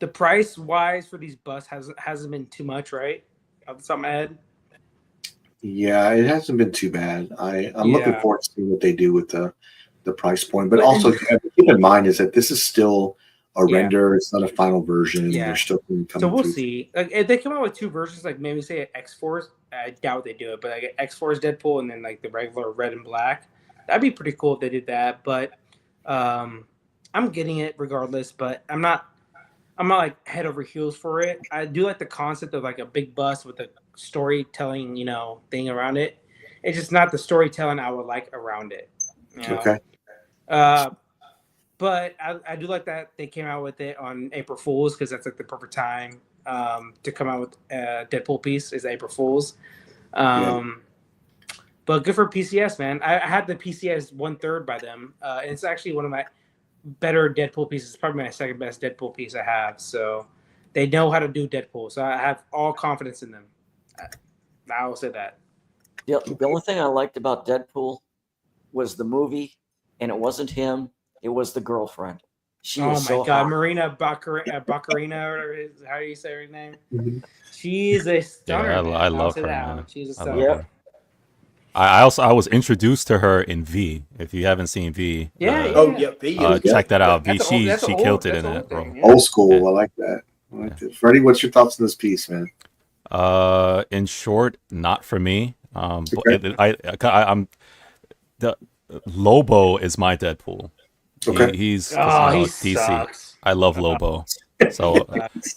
The price wise for these busts hasn't been too much, right? Off the top of my head. Yeah, it hasn't been too bad. I'm looking forward to seeing what they do with the price point. But also keep in mind is that this is still a render. It's not a final version. Yeah. They're still coming So we'll through. see. Like, if they come out with two versions, like maybe say X-Force, I doubt they do it, but like X-Force Deadpool and then like the regular red and black, that'd be pretty cool if they did that. But I'm getting it regardless. But I'm not like head over heels for it. I do like the concept of like a big bus with a storytelling, thing around it. It's just not the storytelling I would like around it. Okay. But I do like that they came out with it on April Fool's because that's like the perfect time to come out with a Deadpool piece is April Fool's. But good for PCS, man. I had the PCS 1/3 by them. And it's actually one of my better Deadpool pieces. It's probably my second best Deadpool piece I have. So they know how to do Deadpool. So I have all confidence in them. I will say that. The only thing I liked about Deadpool was the movie, and it wasn't him. It was the girlfriend. She was so hot. Marina Baccarina, or how do you say her name? She's a stunner. Yeah, I man. love her, man. She's a I stunner. love her. I was introduced to her in V. If you haven't seen V, V. check that out. V, she killed it in it, bro. Old school, I like that. Freddie, what's your thoughts on this piece, man? In short, not for me. I'm the Lobo is my Deadpool. Okay. He's he DC. sucks. I love Lobo. So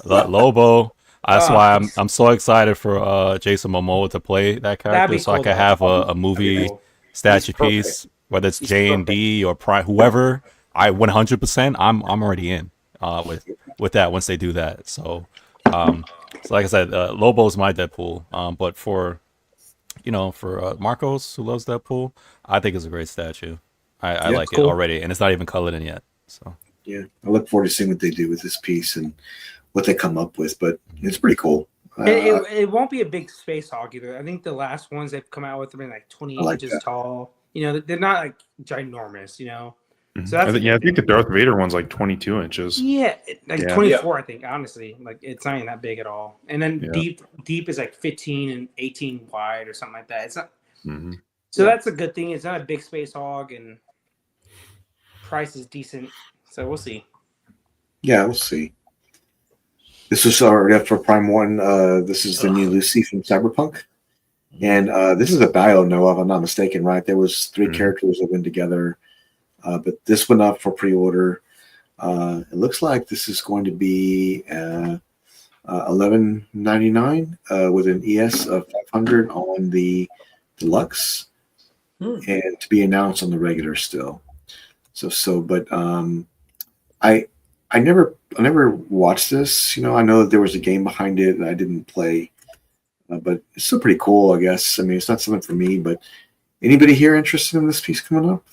Lobo. That's why I'm so excited for Jason Momoa to play that character, so I can have a movie statue piece, whether it's J&D or Prime, whoever. I 100%. I'm already in with that once they do that. So like I said, Lobo's my Deadpool. But for Marcos, who loves Deadpool, I think it's a great statue. I like it already, and it's not even colored in yet. So yeah, I look forward to seeing what they do with this piece and what they come up with. But it's pretty cool. It won't be a big space hog either. I think the last ones they've come out with have been like 20 inches tall. They're not like ginormous. So I think the Darth Vader one's like 22 inches. Yeah, 24. I think honestly, like it's not even that big at all. And then deep is like 15 and 18 wide or something like that. It's not. Mm-hmm. So that's a good thing. It's not a big space hog, and price is decent. So we'll see. Yeah, we'll see. This is already up for Prime 1. This is the new Lucy from Cyberpunk. And this is a bio, Noah, if I'm not mistaken, right? There was 3 characters that went together. But this went up for pre-order. It looks like this is going to be $11.99 with an ES of 500 on the deluxe, and to be announced on the regular still. But I never watched this. I know that there was a game behind it that I didn't play, but it's still pretty cool, I guess. I mean, it's not something for me, but anybody here interested in this piece coming up?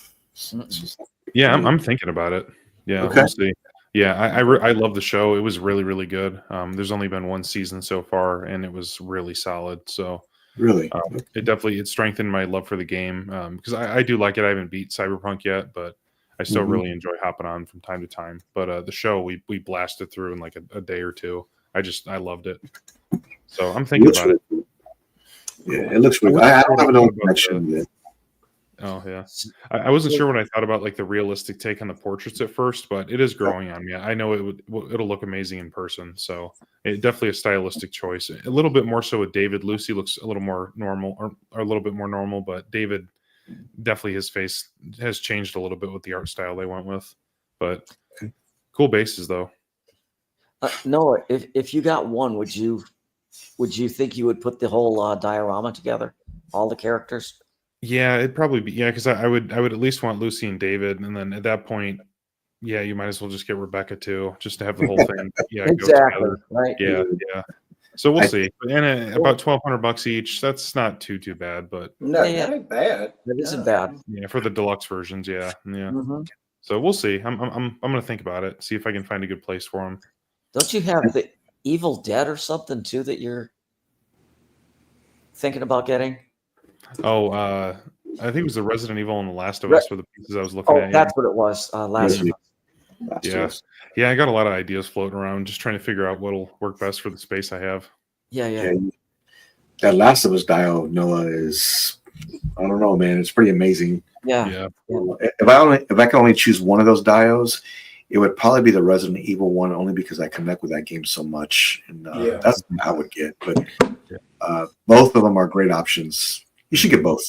Yeah, I'm thinking about it. Yeah, we'll see. Yeah, I love the show. It was really, really good. There's only been 1 season so far, and it was really solid. So really, it strengthened my love for the game, because I do like it. I haven't beat Cyberpunk yet, but I still really enjoy hopping on from time to time. But the show we blasted through in like a day or two. I loved it. So I'm thinking about it. Yeah, it looks really good. I don't have an old connection yet. Oh yeah, I wasn't sure what I thought about like the realistic take on the portraits at first, but it is growing on me. I know it'll look amazing in person, so it definitely a stylistic choice. A little bit more so with David. Lucy looks a little more normal, or a little bit more normal, but David definitely his face has changed a little bit with the art style they went with. But cool bases though. Noah, if you got one, would you think you would put the whole diorama together, all the characters? Yeah, it'd probably be because I would at least want Lucy and David, and then at that point, you might as well just get Rebecca too, just to have the whole thing. Exactly. Go together. Right. Yeah. So we'll see. And about $1,200 each. That's not too bad, but no, that ain't bad. That isn't bad. Yeah, for the deluxe versions, yeah. Mm-hmm. So we'll see. I'm gonna think about it. See if I can find a good place for them. Don't you have the Evil Dead or something too that you're thinking about getting? Oh, I think it was the Resident Evil and the Last of Us were the pieces I was looking at. That's what it was. Last of Yeah. Us. Yeah, I got a lot of ideas floating around, just trying to figure out what'll work best for the space I have. Yeah. That Last of Us dio, Noah, is, I don't know, man. It's pretty amazing. Yeah. If I can only choose one of those dios, it would probably be the Resident Evil one, only because I connect with that game so much, and that's what I would get. But both of them are great options. You should get both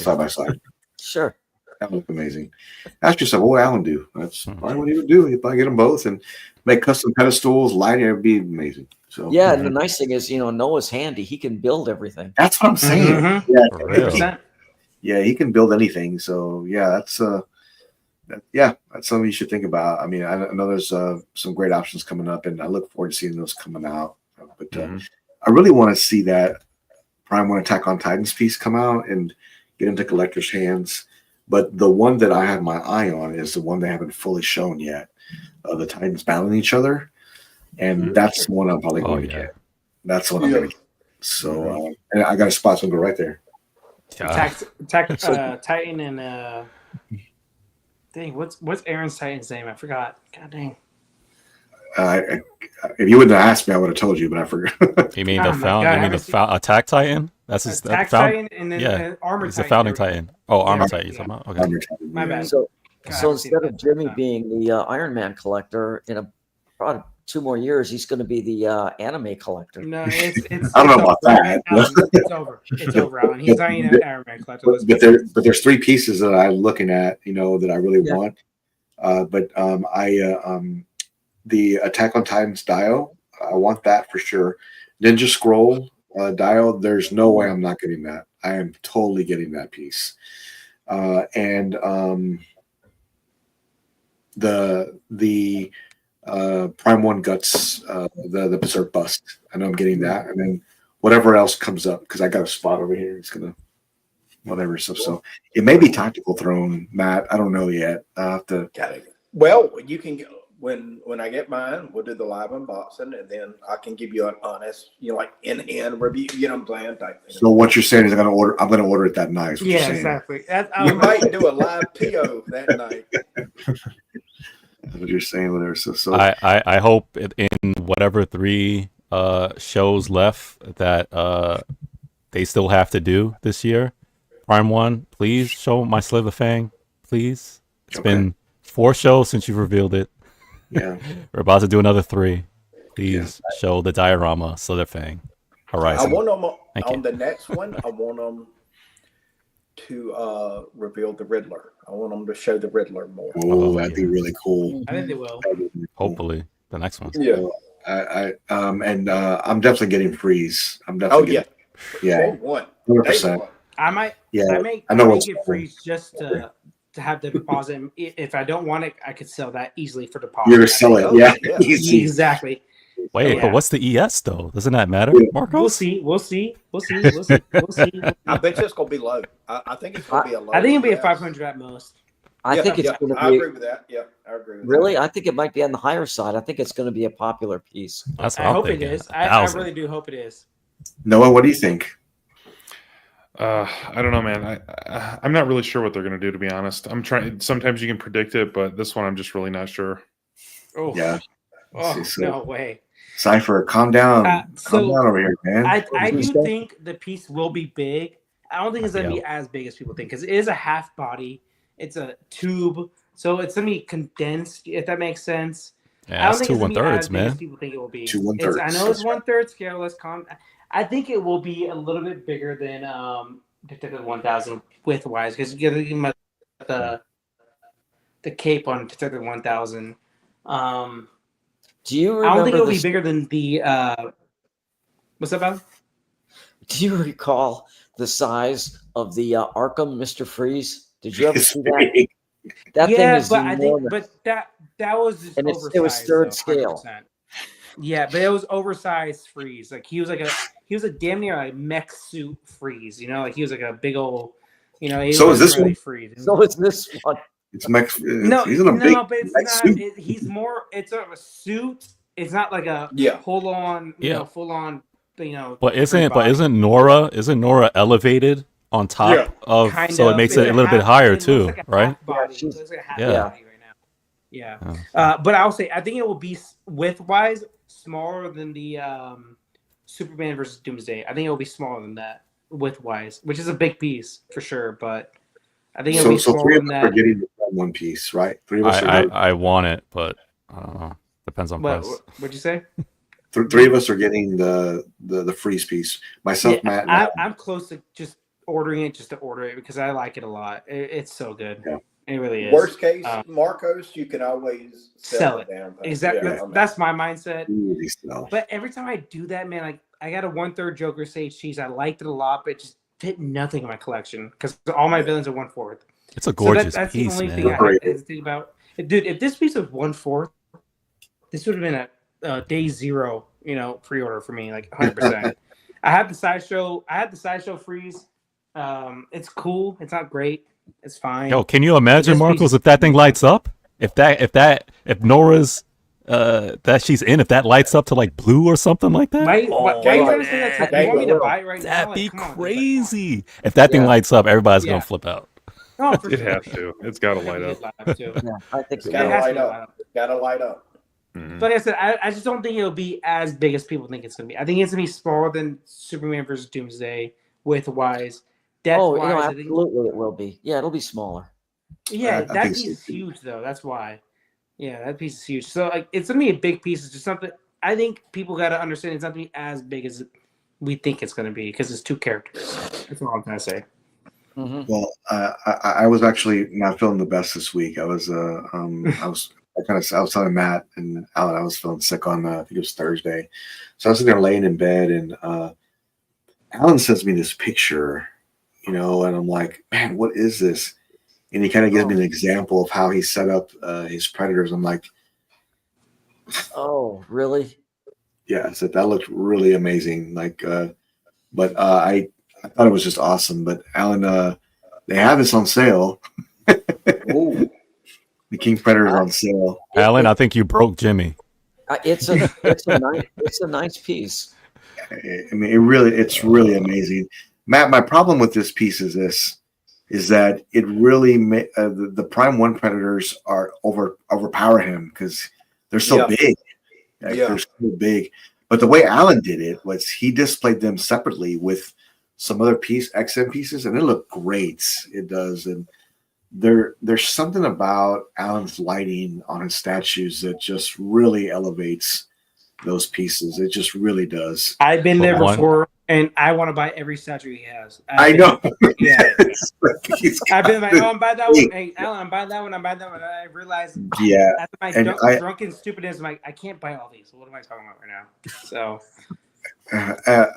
side by side. Sure. That would look amazing. Ask yourself, what would Alan do? That's probably what he would do if I get them both and make custom pedestals, lighting. It would be amazing. So and the nice thing is, Noah's handy. He can build everything. that's what I'm saying. Mm-hmm. Yeah, he can build anything. So that's something you should think about. I mean, I know there's some great options coming up, and I look forward to seeing those coming out. But I really want to see that Prime One Attack on Titans piece come out and get into collectors' hands. But the one that I have my eye on is the one they haven't fully shown yet. The Titans battling each other, and that's the one I'm probably going to get. That's the one I'm going to get. So, and I got a spot, so I'll go right there. Titan and dang, what's Aaron's Titan's name? I forgot. God dang. If you wouldn't have asked me, I would have told you, but I forgot. You mean Attack Titan? That's his Attack Titan and then Armor Titan. He's the founding Titan. Oh, Armor Titan. Yeah. Okay. Armor Titan. My bad. So instead of Jimmy being the Iron Man collector, in probably 2 more years, he's going to be the anime collector. No, it's I don't know about that. It's over. It's over, Alan. He's not an Iron Man collector. But there's 3 pieces that I'm looking at, that I really want. The Attack on Titans Dio, I want that for sure. Ninja Scroll Dio, there's no way I'm not getting that. I am totally getting that piece. And the Prime One Guts, the Berserk Bust. I know I'm getting that, and then whatever else comes up, because I got a spot over here. It's gonna whatever stuff. So it may be Tactical Throne, Matt. I don't know yet. I have to. Got it. Well, you can go. When I get mine, we'll do the live unboxing, and then I can give you an honest, like in-hand review. You know what I'm saying? So what you're saying is I'm gonna order it that night. Yeah, exactly. You might do a live PO that night. That's what you're saying, whatever. So I hope in whatever 3 shows left that they still have to do this year. Prime One, please show my Slitherfang, please. It's been 4 shows since you revealed it. Yeah, we're about to do another 3. Please show the diorama Slitherfang Horizon. I want them on the next one. I want them to reveal the Riddler. I want them to show the Riddler more. Oh, that'd be really cool. I think they will. Hopefully, the next one. Yeah. I'm definitely getting Freeze. I'm definitely. Yeah. 100%. I might. Yeah. I know get Freeze just to have the deposit. If I don't want it, I could sell that easily for deposit. You're gonna sell it, yeah. Easy. Exactly. Wait, but what's the ES though? Doesn't that matter, Marcos? We'll see. I bet you it's gonna be low. I think it's gonna be a low. I think it'll be a 500 at most. I think it's going to be. I agree with that. Yeah, I agree with that. Really? I think it might be on the higher side. I think it's going to be a popular piece. That's what I I'm hope thinking. it is. I really do hope it is. Noah, what do you think? I don't know, man. I'm not really sure what they're going to do, to be honest. I'm trying. Sometimes you can predict it, but this one I'm just really not sure. Oh yeah. Oh no way. Cypher, calm down. Calm down over here, man. I do think the piece will be big. I don't think it's going to be as big as people think because it is a half body. It's a tube, so it's going to be condensed, if that makes sense. Yeah, that's 2 1/3, man. People think it will be. 2 1/3. I know it's 1/3 scale. Let's calm. I think it will be a little bit bigger than Detective 1000 width wise because you get the cape on Detective 1000. Do you remember? I don't think it'll be bigger than the. What's up, Alan? Do you recall the size of the Arkham Mr. Freeze? Did you ever see that? That thing is enormous. that was and it was third scale. 100%. Yeah, but it was oversized Freeze. Like he was a damn near like mech suit Freeze. Like he was like a big old. So is this one? Freeze. So is this one? It's mech. No, he's in a big but it's not. suit. He's more. It's a suit. It's not like a full on. Full on. But isn't Nora elevated on top of? Kind so of. it makes it a little bit higher too, like right? Body. It looks like a half Yeah. body right now. Yeah. But I'll say I think it will be width wise smaller than the Superman versus Doomsday. I think it will be smaller than that width wise, which is a big piece for sure. But I think it'll be smaller three of than us that. are getting one piece, right? 3 of us I want it, but I don't know. Depends on price. What'd you say? 3 of us are getting the freeze piece. Myself, Matt. I'm close to just ordering it just to order it because I like it a lot. It's so good. Yeah. It really is. Worst case, Marcos, you can always sell it down. Exactly. That's my mindset. No. But every time I do that, man, like I got a 1/3 Joker Sage Cheese. I liked it a lot, but it just fit nothing in my collection because all my villains are 1/4. It's a gorgeous that's piece, the only man. thing I hesitate about. Dude, if this piece was 1/4, this would have been a day 0, pre-order for me, like 100%. I had the sideshow freeze. It's cool. It's not great. It's fine. Yo, can you imagine, This piece Marcos, is- if that thing lights up? If Nora's that she's in, if that lights up to like blue or something like that? Why are you trying to say man, that? You want me to buy it right now? that'd Like, be come on, dude. crazy. If that thing Yeah. lights up, everybody's Yeah. gonna flip out. Oh, for It sure. has to. It's got to light up. Too. Yeah, I think It's so. got to It has light to light up. up. It's got to light up. Mhm. But like I said, I just don't think it'll be as big as people think it's gonna be. I think it's gonna be smaller than Superman versus Doomsday width wise. Depth Oh, wise, I think. absolutely, it will be. Yeah, it'll be smaller. Yeah, I that think piece so, is too. huge though. That's why. Yeah, that piece is huge. So like, it's gonna be a big piece. It's just something. I think people gotta understand it's not gonna be as big as we think it's gonna be because it's two characters. That's all I'm trying to say. Hmm. Well, I was actually not feeling the best this week. I was I was telling Matt and Alan I was feeling sick on I think it was Thursday, so I was sitting there laying in bed and Alan sends me this picture, and I'm like, man, what is this? And he kind of gives me an example of how he set up his predators. I'm like, Oh, really? yeah, I said that looked really amazing. Like, but I thought it was just awesome. But Alan, they have this on sale. Ooh. The King Predator is on sale. Alan, I think you broke Jimmy. It's a nice piece. I mean, it's really amazing. Matt, my problem with this piece is that it really the Prime One Predators are overpower him because they're so Yeah. big. Like, Yeah. they're so big. But the way Alan did it was he displayed them separately with some other XM pieces, and it looked great. It does, and there's something about Alan's lighting on his statues that just really elevates those pieces. It just really does. I've been But there one- before, and I want to buy every statue he has. I know. Yeah. It's like he's I've been got like, oh, I'm buying that thing. one. Hey, Alan, I'm buying that one. I'm buying that one. And I realized Yeah, after my and drunken stupidness, I'm like, I can't buy all these. What am I talking about right now? So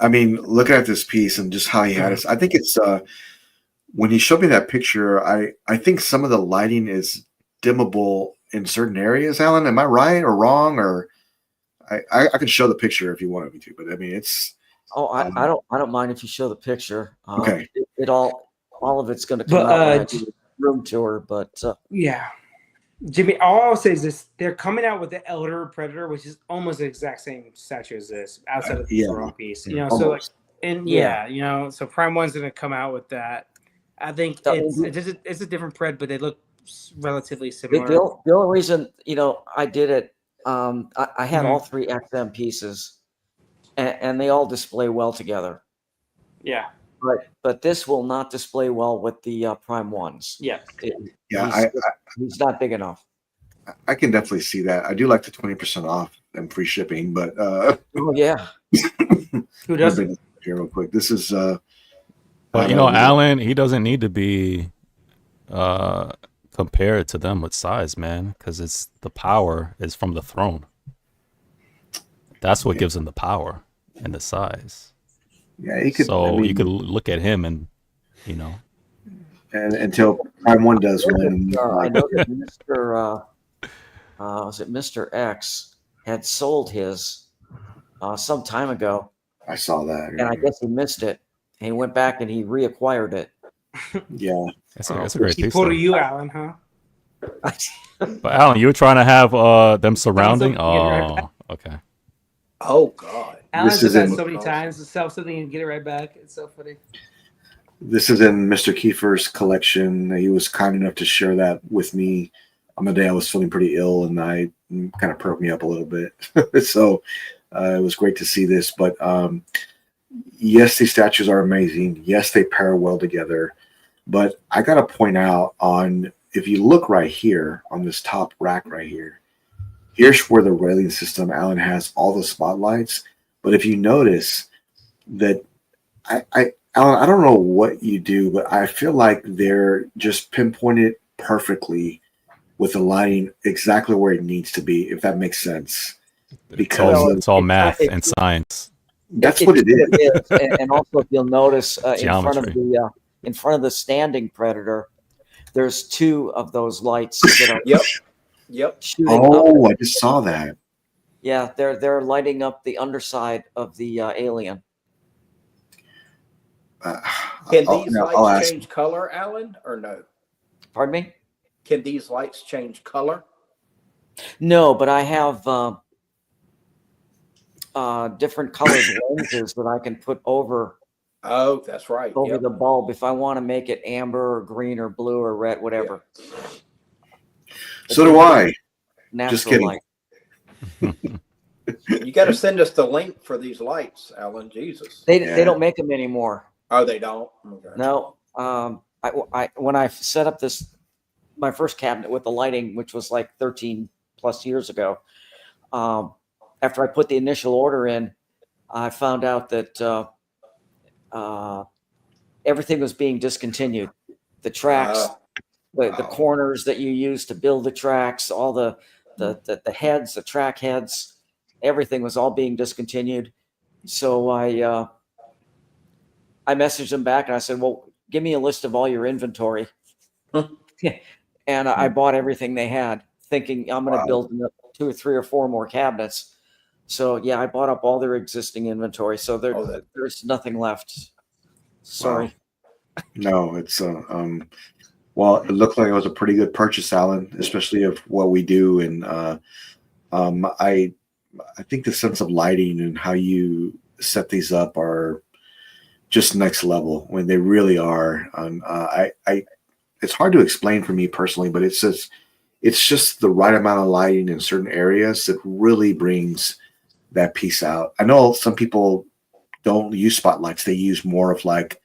I mean, looking at this piece and just how he had it, I think it's when he showed me that picture, I think some of the lighting is dimmable in certain areas. Alan, am I right or wrong? Or I can show the picture if you wanted me to, but I mean, it's Oh, I don't mind if you show the picture. Okay. It all of it's going to come But, out when I do the room tour. But yeah, Jimmy. All I'll say is this: they're coming out with the Elder Predator, which is almost the exact same statue as this, outside of the Yeah. throne piece. So like, almost. and Yeah. so Prime One's going to come out with that. I think That- it's a different pred, but they look relatively the, similar. the only reason I did it, I had all three XM pieces, and they all display well together. Yeah, But this will not display well with the Prime Ones. yeah. Yeah, He's not big enough. I can definitely see that. I do like the 20% off and free shipping, but Oh yeah. Who doesn't? here real quick. This is But Alan, he doesn't need to be compared to them with size, man, because it's the power is from the throne. That's what gives him the power and the size. yeah, he could. So I mean, you could look at him and and until Prime One does one. I know that Mr. Was it Mr. X had sold his some time ago, I saw that. and I guess he missed it, and he went back and he reacquired it. Yeah, that's a great He piece. pulled though. a you, Alan, huh? But Alan, you were trying to have them surrounding. Someone get right Oh, okay. Oh God. Alan This does is that in- so many times to sell something and get it right back. It's so funny. this is in Mr. Kiefer's collection. He was kind enough to share that with me on the day I was feeling pretty ill, and I kind of perked me up a little bit. So it was great to see this. But yes, these statues are amazing. Yes, they pair well together. But I got to point out if you look right here on this top rack right here, here's where the railing system, Alan, has all the spotlights. But if you notice that Alan, I don't know what you do, but I feel like they're just pinpointed perfectly with the lighting exactly where it needs to be, if that makes sense. Because It's all math and science. that's what it is. And also, if you'll notice in front of Geometry. the standing Predator, there's two of those lights that are Yep. shooting up. Oh, I just saw that. Yeah, they're lighting up the underside of the alien. Can I'll these I'll lights ask. change color, Alan, or no? Pardon me? Can these lights change color? No, but I have different colored lenses that I can put over Oh, that's right. Yep. the bulb if I want to make it amber or green or blue or red, whatever. So do I. Natural Just kidding. light. You got to send us the link for these lights, Alan. Jesus. They Yeah. don't make them anymore. Oh, they don't. Okay. No. I when I set up my first cabinet with the lighting, which was like 13 plus years ago, after I put the initial order in, I found out that everything was being discontinued. The tracks, the corners that you use to build the tracks, all the heads, the track heads, everything was all being discontinued. So I messaged them back and I said, well, give me a list of all your inventory. And I bought everything they had, thinking I'm going to build 2 or 3 or 4 more cabinets. So yeah, I bought up all their existing inventory. So there's nothing left. Sorry. Wow. No, it's well, it looked like it was a pretty good purchase, Alan, especially of what we do. And I think the sense of lighting and how you set these up are just next level when they really are. It's hard to explain for me personally, but it's just the right amount of lighting in certain areas that really brings that piece out. I know some people don't use spotlights; they use more of like,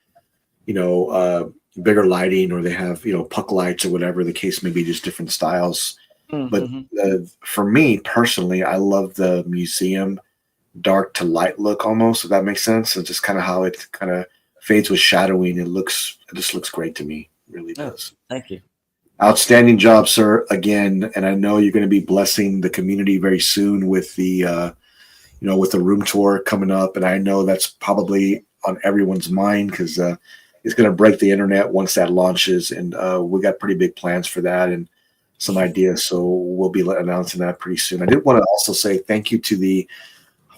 bigger lighting, or they have puck lights or whatever the case may be, just different styles. Mm-hmm. But for me personally, I love the museum dark to light look almost, if that makes sense. And just kind of how it kind of fades with shadowing. It just looks great to me. It really does. Thank you. Outstanding job, sir. Again, and I know you're going to be blessing the community very soon with the with the room tour coming up. And I know that's probably on everyone's mind because it's going to break the internet once that launches. And we got pretty big plans for that and some ideas. So we'll be announcing that pretty soon. I did want to also say thank you to the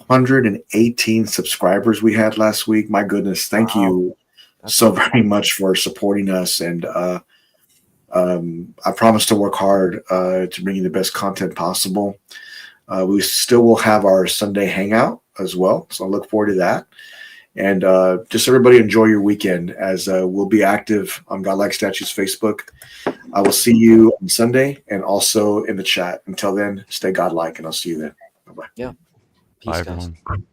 118 subscribers we had last week. My goodness, thank you so very much for supporting us. And I promise to work hard to bring you the best content possible. We still will have our Sunday hangout as well, so I look forward to that. And just everybody enjoy your weekend as we'll be active on Godlike Statues Facebook. I will see you on Sunday and also in the chat. Until then, stay godlike, and I'll see you then. Bye-bye. Yeah. Peace, Bye, guys. everyone.